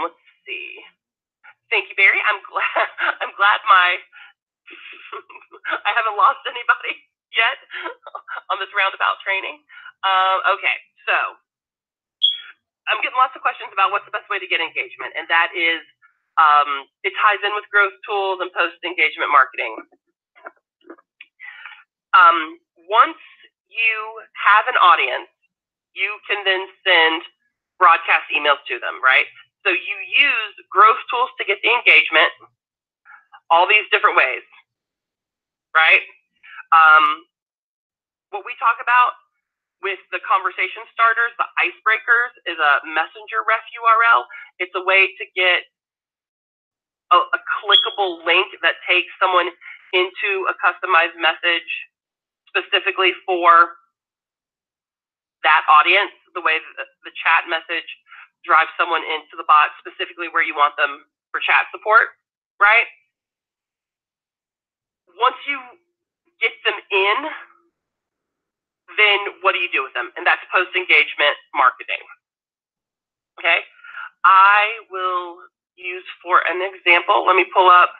Let's see. Thank you, Barry. I'm glad my I haven't lost anybody yet on this roundabout training. Okay, so I'm getting lots of questions about what's the best way to get engagement, and that is it ties in with growth tools and post-engagement marketing. Once you have an audience, you can then send broadcast emails to them, right? So you use growth tools to get the engagement, all these different ways, right? What we talk about with the conversation starters, the icebreakers, is a messenger ref URL. It's a way to get a clickable link that takes someone into a customized message specifically for that audience, the way that the chat message drives someone into the bot specifically where you want them for chat support, right? Once you get them in, then what do you do with them? And that's post-engagement marketing, okay? I will use for an example, let me pull up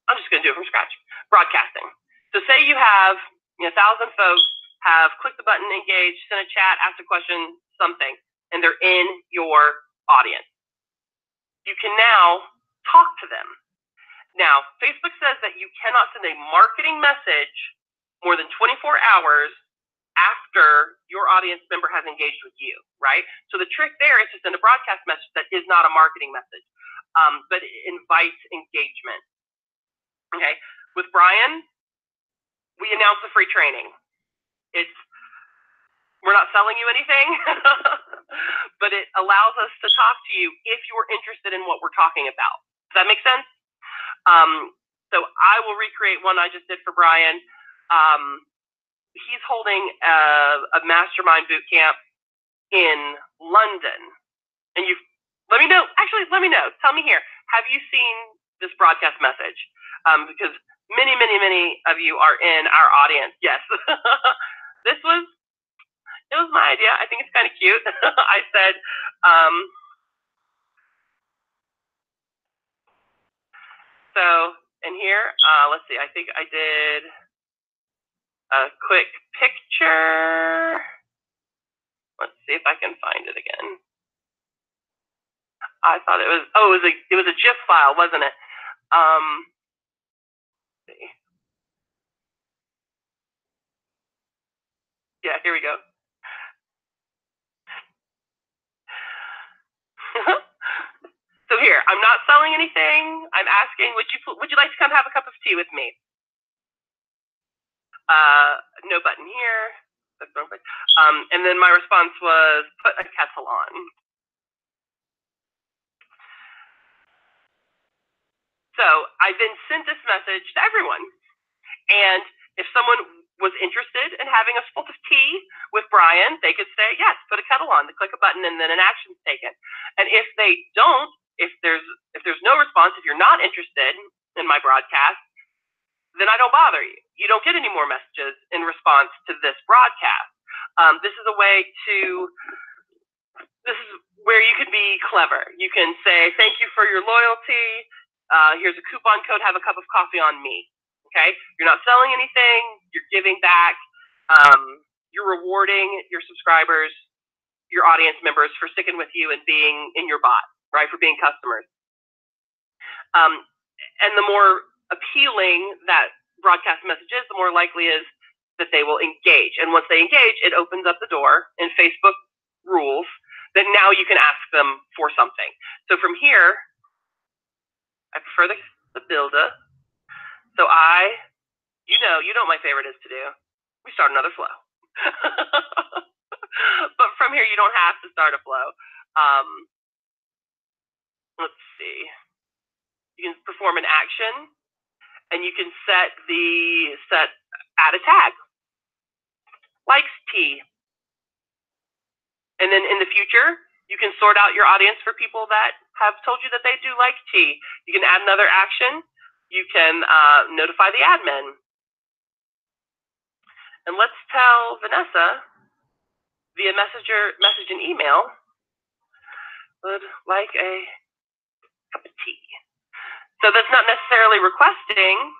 I'm just going to do it from scratch. Broadcasting. So say you have 1,000 folks have clicked the button, engaged, sent a chat, asked a question, something, and they're in your audience. You can now talk to them. Now, Facebook says that you cannot send a marketing message more than 24 hours after your audience member has engaged with you, right? So the trick there is to send a broadcast message that is not a marketing message, but it invites engagement. Okay, with Brian, we announced the free training. We're not selling you anything, but it allows us to talk to you if you're interested in what we're talking about. Does that make sense? So I will recreate one I just did for Brian. He's holding a mastermind boot camp in London. And let me know. Actually, let me know. Tell me here. Have you seen this broadcast message? Because many of you are in our audience. Yes. It was my idea. I think it's kind of cute. I said, so in here, let's see, I think I did a quick picture. Let's see if I can find it again. I thought it was, it was a GIF file, wasn't it? Let's see. Yeah, here we go. So here, I'm not selling anything. I'm asking, would you like to come have a cup of tea with me? No button here. And then my response was, put a kettle on. So I then sent this message to everyone. And if someone was interested in having a spot of tea with Brian, they could say, yes, put a kettle on, click a button, and then an action's taken. And if they don't, if there's no response, if you're not interested in my broadcast, then I don't bother you. You don't get any more messages in response to this broadcast. This is where you can be clever. You can say, thank you for your loyalty. Here's a coupon code, have a cup of coffee on me. Okay? You're not selling anything, you're giving back, you're rewarding your subscribers, your audience members for sticking with you and being in your bot, right? For being customers. And the more appealing that broadcast message is, the more likely is that they will engage. And once they engage, it opens up the door in Facebook rules that now you can ask them for something. So from here, I prefer the builder. So you know what my favorite is to do. We start another flow. But from here, you don't have to start a flow. Let's see. You can perform an action, and you can add a tag, likes tea. And then in the future, you can sort out your audience for people that have told you that they do like tea. You can add another action. You can notify the admin. And let's tell Vanessa via message and email would like a cup of tea. So that's not necessarily requesting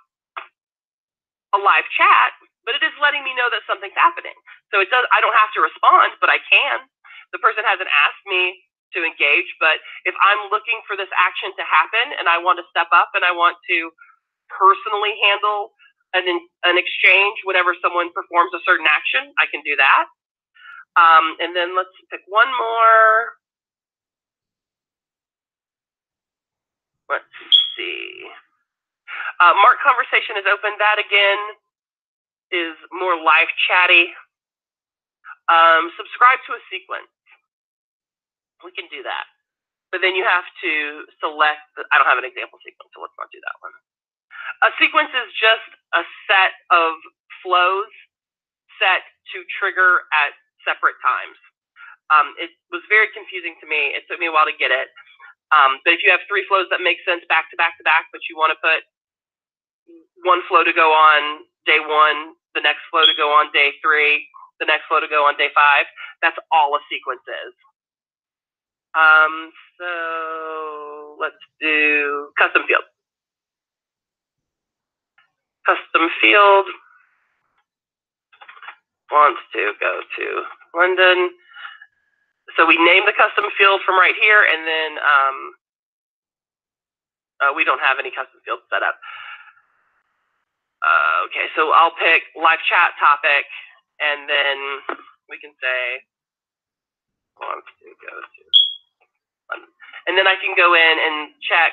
a live chat, but it is letting me know that something's happening. So I don't have to respond, but I can. The person hasn't asked me to engage, but if I'm looking for this action to happen and I want to step up and I want to personally handle an exchange, whenever someone performs a certain action, I can do that. And then let's pick one more. Let's see. Mark Conversation is open. That again is more live chatty. Subscribe to a sequence. We can do that. But then you have to select, I don't have an example sequence, so let's not do that one. A sequence is just a set of flows set to trigger at separate times. It was very confusing to me. It took me a while to get it. But if you have 3 flows that make sense back to back to back, but you want to put one flow to go on day 1, the next flow to go on day 3, the next flow to go on day 5, that's all a sequence is. So let's do custom field. custom field wants to go to London. So we name the custom field from right here, and then we don't have any custom fields set up. Okay, so I'll pick live chat topic, and then we can say wants to go to London. And then I can go in and check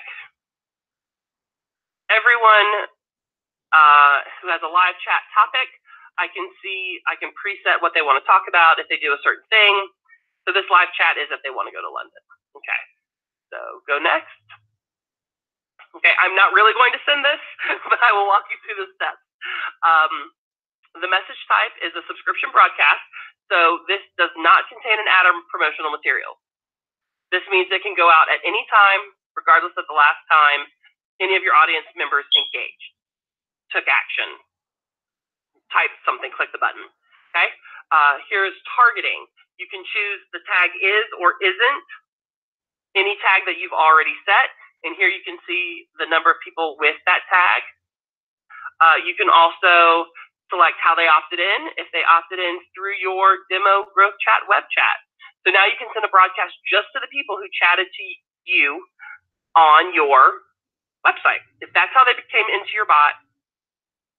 everyone who has a live chat topic. I can preset what they want to talk about if they do a certain thing. So this live chat is if they want to go to London. Okay, so go next. Okay, I'm not really going to send this, but I will walk you through the steps. The message type is a subscription broadcast, so this does not contain an ad or promotional material. This means it can go out at any time, regardless of the last time any of your audience members engaged, took action, typed something, click the button. Okay, here's targeting. You can choose the tag is or isn't any tag that you've already set. And here you can see the number of people with that tag. You can also select how they opted in, if they opted in through your demo growth chat web chat. So now you can send a broadcast just to the people who chatted to you on your website. If that's how they came into your bot,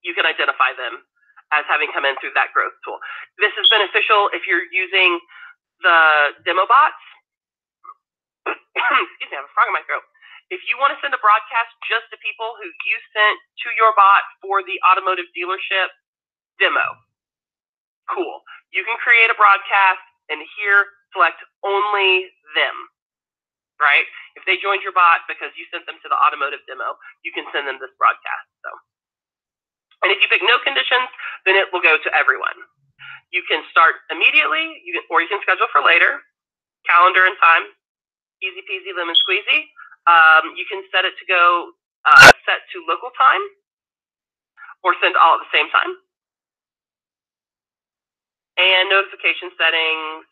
you can identify them as having come in through that growth tool. This is beneficial if you're using the demo bots. Excuse me, I have a frog in my throat. If you want to send a broadcast just to people who you sent to your bot for the automotive dealership demo, cool. You can create a broadcast and here select only them, right? If they joined your bot because you sent them to the automotive demo, you can send them this broadcast. So, and if you pick no conditions, then it will go to everyone. You can start immediately, or you can schedule for later, calendar and time, easy peasy lemon squeezy. You can set it to go set to local time or send all at the same time. And notification settings.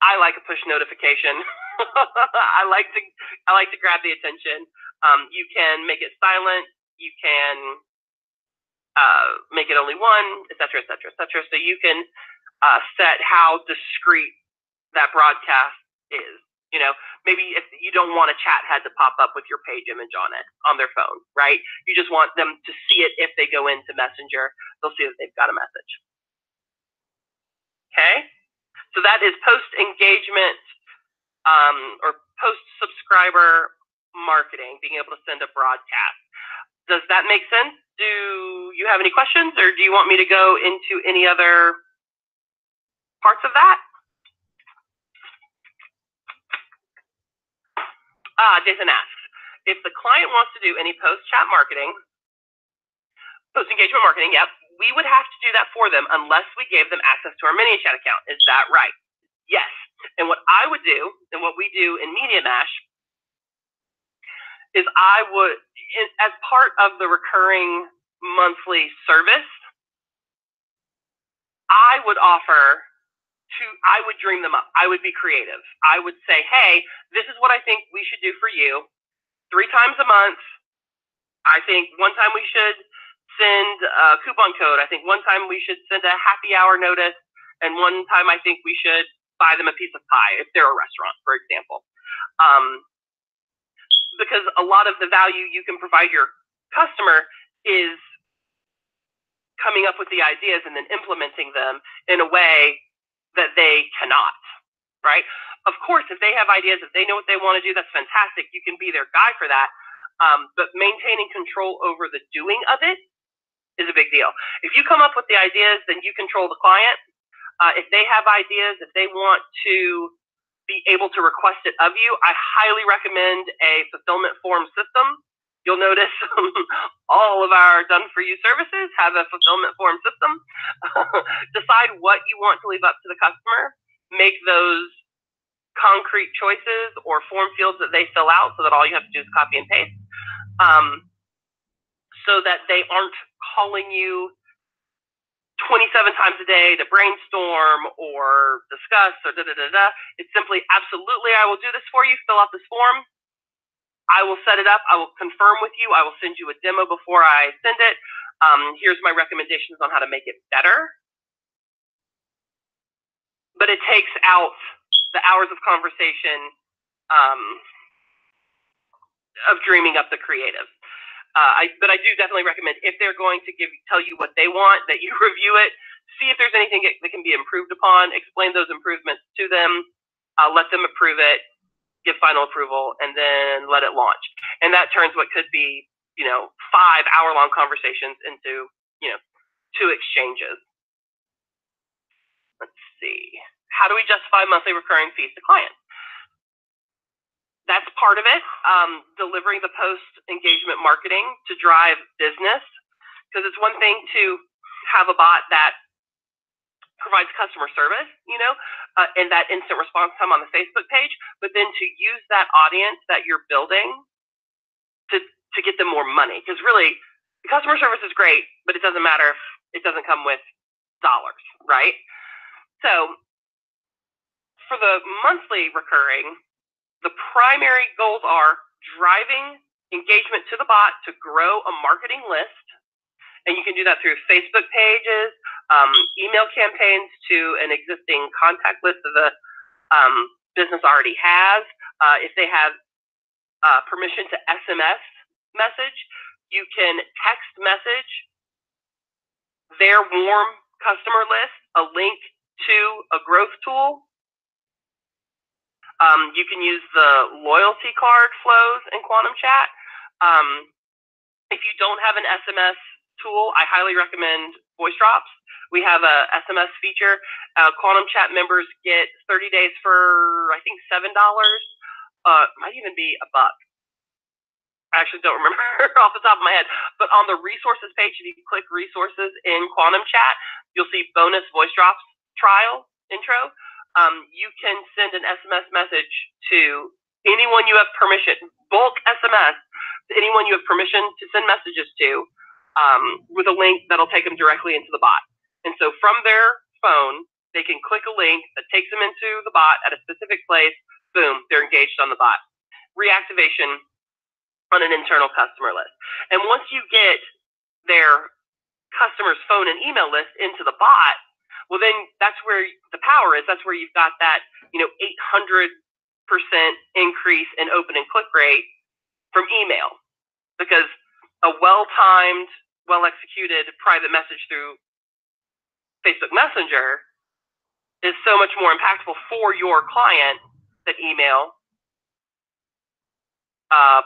I like a push notification. I like to grab the attention. You can make it silent. You can make it only one, etc., etc., etc. So you can set how discreet that broadcast is. You know, maybe if you don't want a chat head to pop up with your page image on it on their phone, right? You just want them to see it if they go into Messenger. They'll see that they've got a message. Okay, so that is post-engagement or post-subscriber marketing, being able to send a broadcast. Does that make sense? Do you have any questions, or do you want me to go into any other parts of that? Jason asks, if the client wants to do any post-chat marketing, post-engagement marketing, yep, we would have to do that for them unless we gave them access to our ManyChat account. Is that right? Yes. And what I would do, and what we do in MediaMash, is I would, as part of the recurring monthly service, I would offer I would dream them up. I would be creative. I would say, hey, this is what I think we should do for you 3 times a month. I think one time we should send a coupon code. I think one time we should send a happy hour notice. And one time I think we should buy them a piece of pie if they're a restaurant, for example. Because a lot of the value you can provide your customer is coming up with the ideas and then implementing them in a way that they cannot, right? Of course, if they have ideas, if they know what they want to do, that's fantastic. You can be their guy for that. But maintaining control over the doing of it is a big deal. If you come up with the ideas, then you control the client. If they have ideas, if they want to be able to request it of you, I highly recommend a fulfillment form system. You'll notice all of our done-for-you services have a fulfillment form system. Decide what you want to leave up to the customer. Make those concrete choices or form fields that they fill out so that all you have to do is copy and paste. So that they aren't calling you 27 times a day to brainstorm or discuss or da-da-da-da. It's simply, absolutely, I will do this for you. Fill out this form. I will set it up. I will confirm with you. I will send you a demo before I send it. Here's my recommendations on how to make it better. But it takes out the hours of conversation of dreaming up the creative. But I do definitely recommend, if they're going to tell you what they want, that you review it, see if there's anything that can be improved upon, explain those improvements to them, let them approve it, give final approval, and then let it launch. And that turns what could be, 5-hour-long conversations into, 2 exchanges. Let's see. How do we justify monthly recurring fees to clients? That's part of it. Delivering the post-engagement marketing to drive business, because it's one thing to have a bot that provides customer service, and that instant response time on the Facebook page, but then to use that audience that you're building to get them more money. Because really, customer service is great, but it doesn't matter if it doesn't come with dollars, right? So for the monthly recurring, the primary goals are driving engagement to the bot to grow a marketing list. And you can do that through Facebook pages, email campaigns to an existing contact list that the business already has. If they have permission to SMS message, you can text message their warm customer list a link to a growth tool. You can use the loyalty card flows in Quantum Chat. If you don't have an SMS tool, I highly recommend Voice Drops. We have a SMS feature. Quantum Chat members get 30 days for, I think, $7. Might even be $1. I actually don't remember off the top of my head. But on the resources page, if you click resources in Quantum Chat, you'll see bonus Voice Drops trial intro. You can send an SMS message to anyone you have permission, bulk SMS, to anyone you have permission to send messages to, with a link that'll take them directly into the bot. And so from their phone, they can click a link that takes them into the bot at a specific place. Boom, they're engaged on the bot. Reactivation on an internal customer list. And once you get their customer's phone and email list into the bot, well, then that's where the power is. That's where you've got that, 800% increase in open and click rate from email, because a well-timed, well-executed private message through Facebook Messenger is so much more impactful for your client than email,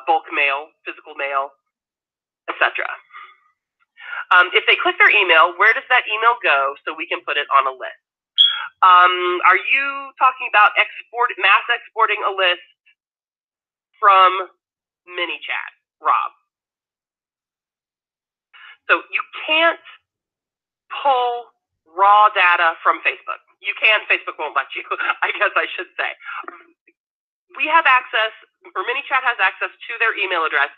bulk mail, physical mail, etc. If they click their email, where does that email go so we can put it on a list? Are you talking about mass exporting a list from ManyChat, Rob? So you can't pull raw data from Facebook. You can, Facebook won't let you, I guess I should say. We have access, or ManyChat has access to their email address,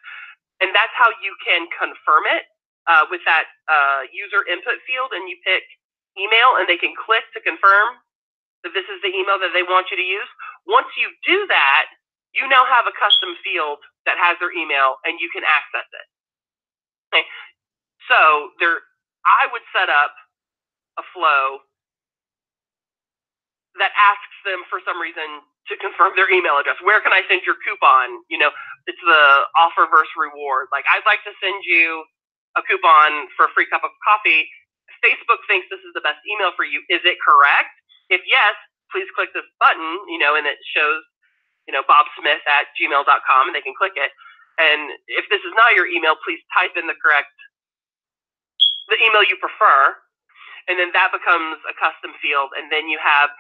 and that's how you can confirm it. With that user input field, and you pick email, and they can click to confirm that this is the email that they want you to use. Once you do that, you now have a custom field that has their email, and you can access it. Okay. So I would set up a flow that asks them for some reason to confirm their email address. Where can I send your coupon? It's the offer versus reward. Like, I'd like to send you a coupon for a free cup of coffee. Facebook thinks this is the best email for you. Is it correct? If yes, please click this button, and it shows, bobsmith@gmail.com, and they can click it. And if this is not your email, please type in the email you prefer, and then that becomes a custom field. And then you have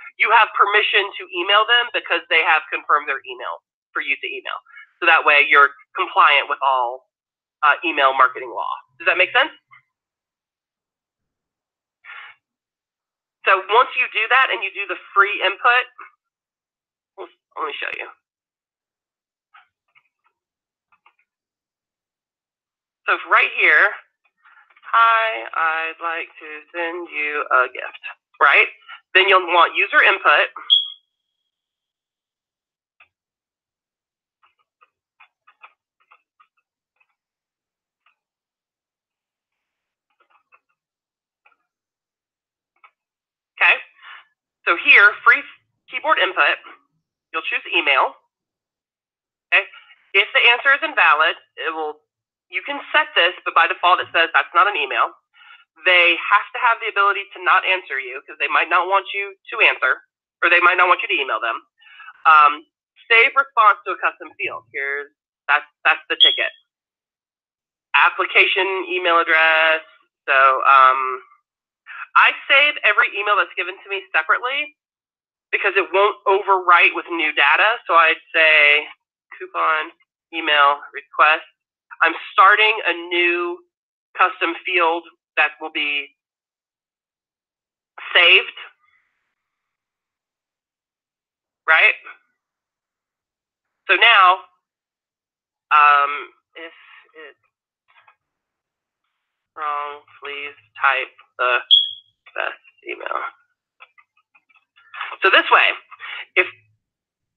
permission to email them because they have confirmed their email for you to email. So that way you're compliant with all email marketing law. Does that make sense? So once you do that and you do the free input, let me show you. So right here, hi, I'd like to send you a gift, right? Then you'll want user input. So here, free keyboard input, you'll choose email. Okay. If the answer is invalid, you can set this, but by default it says that's not an email. They have to have the ability to not answer you because they might not want you to answer, or they might not want you to email them. Save response to a custom field. That's the ticket. Application email address. So I save every email that's given to me separately because it won't overwrite with new data. So I'd say coupon email request. I'm starting a new custom field that will be saved, right? So now, if it's wrong, please type the best email. So this way,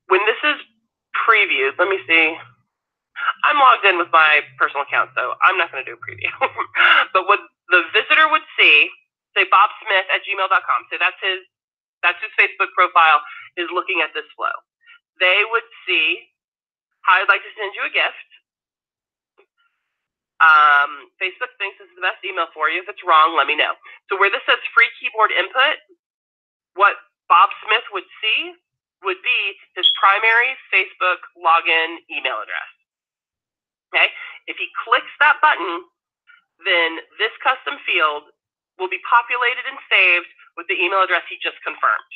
when this is previewed, let me see. I'm logged in with my personal account, so I'm not going to do a preview. But what the visitor would see, say bobsmith@gmail.com, so that's his Facebook profile is looking at this flow. They would see, hi, I'd like to send you a gift. Facebook thinks this is the best email for you. If it's wrong, let me know. So where this says free keyboard input, what Bob Smith would see would be his primary Facebook login email address. Okay, if he clicks that button, then this custom field will be populated and saved with the email address he just confirmed.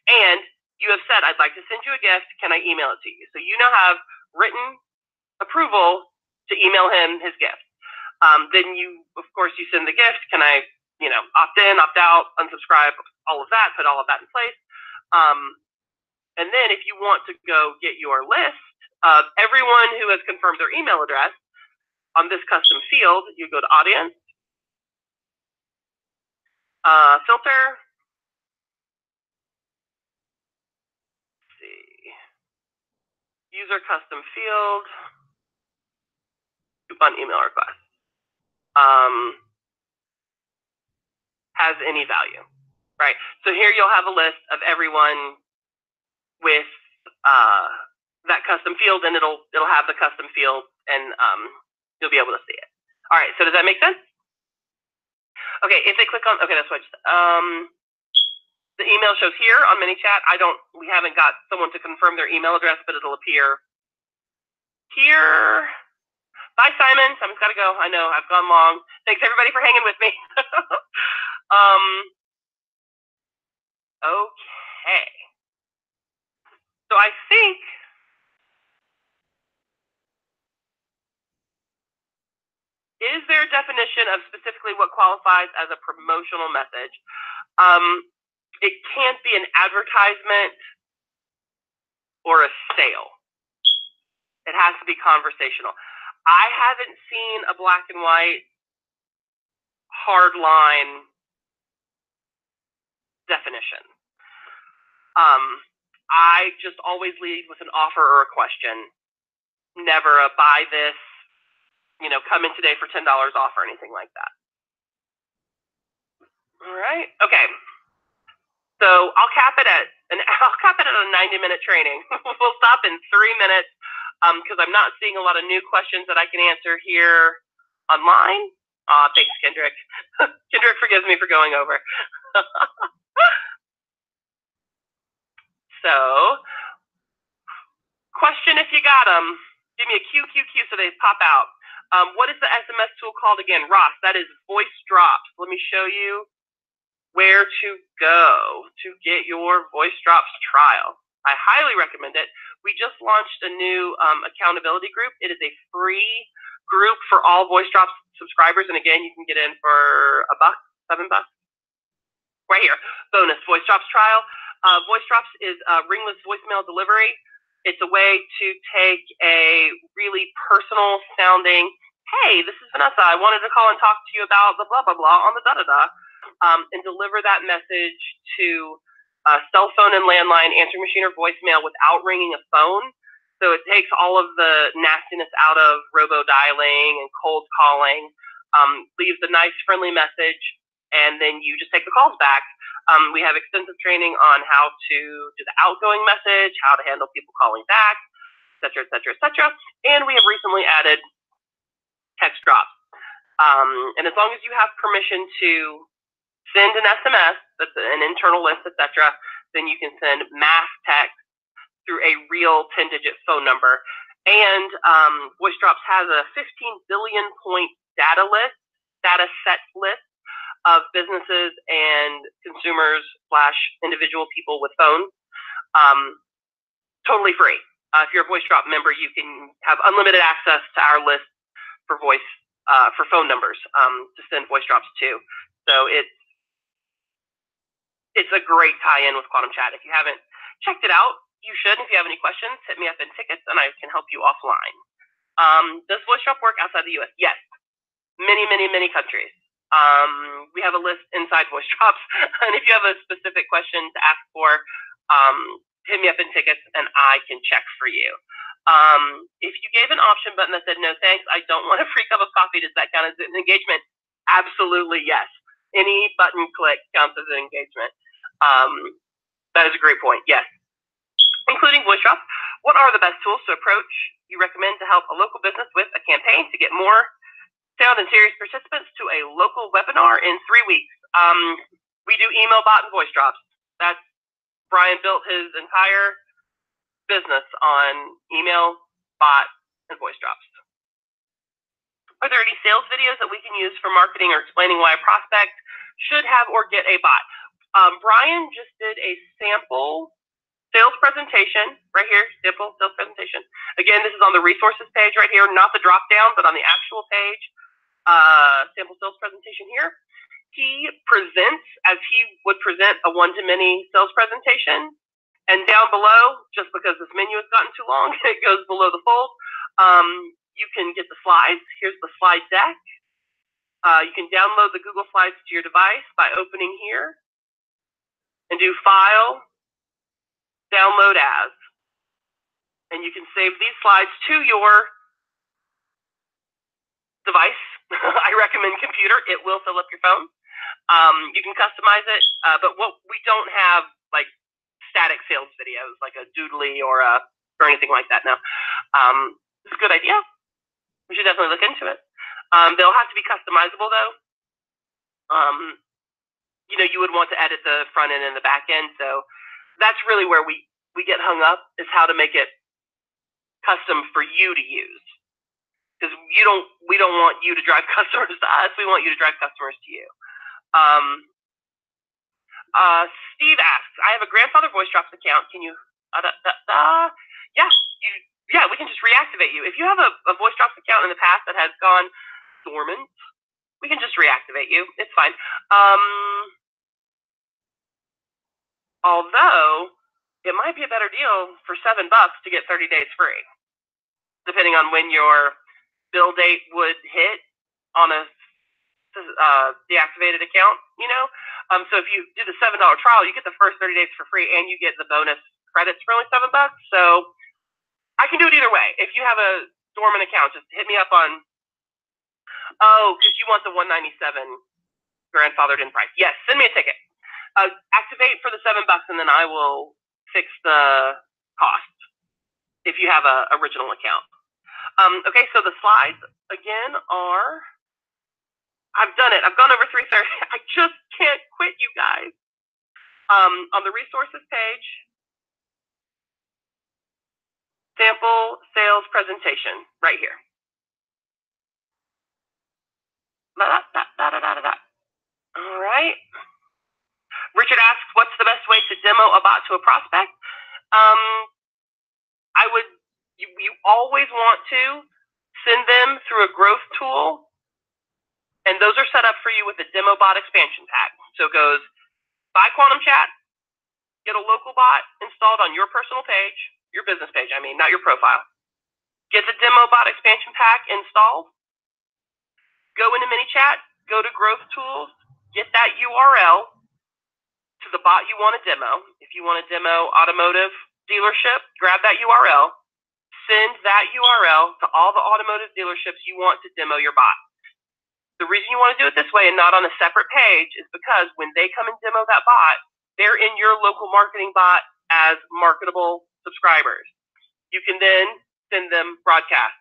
And you have said, I'd like to send you a gift. Can I email it to you? So you now have written approval to email him his gift. Then of course, you send the gift. Can I, opt in, opt out, unsubscribe, all of that, put all of that in place. And then if you want to go get your list of everyone who has confirmed their email address on this custom field, you go to audience, filter, let's see, user custom field, coupon email request, has any value, right? So here you'll have a list of everyone with that custom field, and it'll have the custom field, and you'll be able to see it. All right, so does that make sense? Okay, if they click on, okay, that's what I just, the email shows here on ManyChat. We haven't got someone to confirm their email address, but it'll appear here. Bye, Simon. Simon's got to go. I know, I've gone long. Thanks, everybody, for hanging with me. Okay. So I think is there a definition of specifically what qualifies as a promotional message? It can't be an advertisement or a sale. It has to be conversational. I haven't seen a black and white hard line definition. I just always lead with an offer or a question, never a buy this, come in today for $10 off or anything like that. All right. Okay. So I'll cap it at a 90-minute training. We'll stop in 3 minutes because I'm not seeing a lot of new questions that I can answer here online. Thanks, Kendrick. Kendrick forgives me for going over. So, question if you got them. Give me a QQQ so they pop out. What is the SMS tool called again? Ross, that is Voice Drops. Let me show you where to go to get your Voice Drops trial. I highly recommend it. We just launched a new accountability group. It is a free group for all Voice Drops subscribers. And again, you can get in for $1, $7. Right here, bonus Voice Drops trial. Voice Drops is ringless voicemail delivery. It's a way to take a really personal sounding, hey, this is Vanessa. I wanted to call and talk to you about the blah, blah, blah on the da-da-da, and deliver that message to cell phone and landline, answering machine, or voicemail without ringing a phone. So it takes all of the nastiness out of robo-dialing and cold calling, leaves a nice, friendly message, and then you just take the calls back. We have extensive training on how to do the outgoing message, how to handle people calling back, et cetera, et cetera, et cetera. And we have recently added text drops. And as long as you have permission to send an SMS, that's an internal list, et cetera, then you can send mass text through a real 10-digit phone number. And Voice Drops has a 15 billion point data set list of businesses and consumers / individual people with phones, totally free. If you're a Voice Drop member, you can have unlimited access to our list for voice, for phone numbers to send voice drops to. So it's a great tie-in with Quantum Chat. If you haven't checked it out, you should. If you have any questions, hit me up in tickets, and I can help you offline. Does Voice Drop work outside the U.S.? Yes, many, many, many countries. We have a list inside Voice Drops, and if you have a specific question to ask for, hit me up in tickets, and I can check for you. If you gave an option button that said, no thanks, I don't want a free cup of coffee, does that count as an engagement? Absolutely, yes. Any button click counts as an engagement. That is a great point, yes. Including Voice Drops, what are the best tools to approach you recommend to help a local business with a campaign to get more sound and serious participants to a local webinar in 3 weeks? We do email, bot, and Voice Drops. That's Brian built his entire business on email, bot, and Voice Drops. Are there any sales videos that we can use for marketing or explaining why a prospect should have or get a bot? Brian just did a sample sales presentation right here, sample sales presentation. Again, this is on the resources page right here, not the drop down, but on the actual page, sample sales presentation here. He presents as he would present a one-to-many sales presentation. And down below, just because this menu has gotten too long, it goes below the fold. You can get the slides. Here's the slide deck. You can download the Google Slides to your device by opening here and do File, Download As. And you can save these slides to your device. I recommend computer. It will fill up your phone. You can customize it, but what we don't have like static sales videos, like a Doodly or anything like that. No, it's a good idea. We should definitely look into it. They'll have to be customizable though. You know, you would want to edit the front end and the back end. So that's really where we get hung up, is how to make it custom for you to use. Because we don't want you to drive customers to us. We want you to drive customers to you. Steve asks, I have a grandfather Voice Drops account. Can you, yeah, we can just reactivate you. If you have a Voice Drops account in the past that has gone dormant, we can just reactivate you. It's fine. Although, it might be a better deal for $7 to get 30 days free, depending on when your bill date would hit on a deactivated account, you know? So if you do the $7 trial, you get the first 30 days for free, and you get the bonus credits for only $7. So I can do it either way. If you have a dormant account, just hit me up on, because you want the $197 grandfathered in price. Yes, send me a ticket. Activate for the $7, and then I will fix the cost if you have a original account. Okay, so the slides again are, I've done it. I've gone over 3:30. I just can't quit, you guys. On the resources page, sample sales presentation right here. All right. Richard asks, what's the best way to demo a bot to a prospect? You always want to send them through a growth tool, and those are set up for you with the demo bot expansion pack. So it goes, buy Quantum Chat, get a local bot installed on your personal page, your business page, I mean, not your profile. Get the demo bot expansion pack installed, go into ManyChat, go to growth tools, get that URL to the bot you want to demo. If you want to demo automotive dealership, grab that URL, send that URL to all the automotive dealerships you want to demo your bot. The reason you want to do it this way and not on a separate page is because when they come and demo that bot, they're in your local marketing bot as marketable subscribers. You can then send them broadcasts,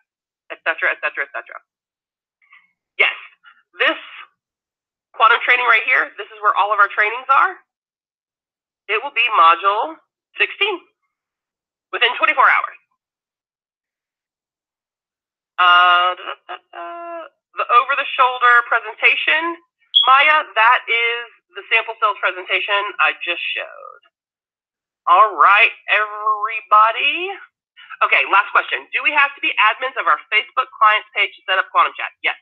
etc., etc., etc. Yes, this quantum training right here, this is where all of our trainings are. It will be module 16 within 24 hours. The over-the-shoulder presentation, Maya, that is the sample sales presentation I just showed. All right, everybody. Okay, last question. Do we have to be admins of our Facebook clients page to set up Quantum Chat? Yes.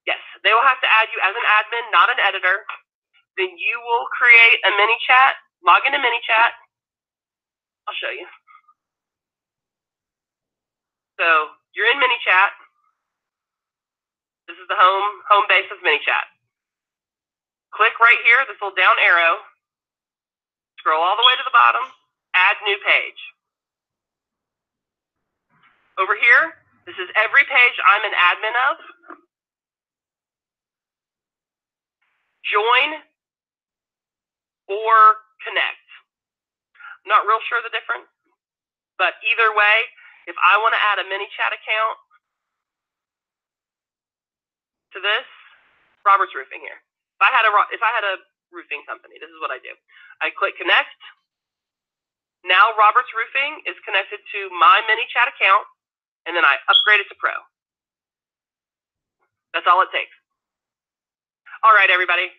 Yes, they will have to add you as an admin, not an editor. Then you will create a mini chat, log into mini chat. I'll show you. So you're in mini chat. This is the home base of mini chat. Click right here, this little down arrow. Scroll all the way to the bottom. Add new page. Over here, this is every page I'm an admin of. Join or connect. I'm not real sure the difference, but either way, if I want to add a mini chat account to this, Robert's Roofing here. If I had a roofing company, this is what I do. I click connect. Now Robert's Roofing is connected to my mini chat account, and then I upgrade it to Pro. That's all it takes. All right, everybody.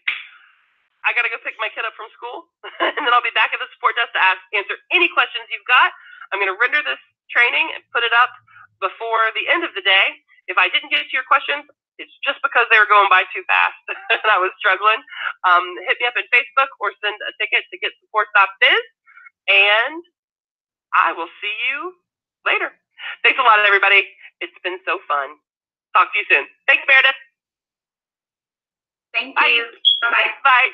I got to go pick my kid up from school, and then I'll be back at the support desk to answer any questions you've got. I'm going to render this training and put it up before the end of the day. If I didn't get to your questions, it's just because they were going by too fast and I was struggling. Hit me up on Facebook or send a ticket to getsupport.biz, and I will see you later. Thanks a lot, everybody. It's been so fun. Talk to you soon. Thanks, Meredith. Thank you. Bye-bye. Bye.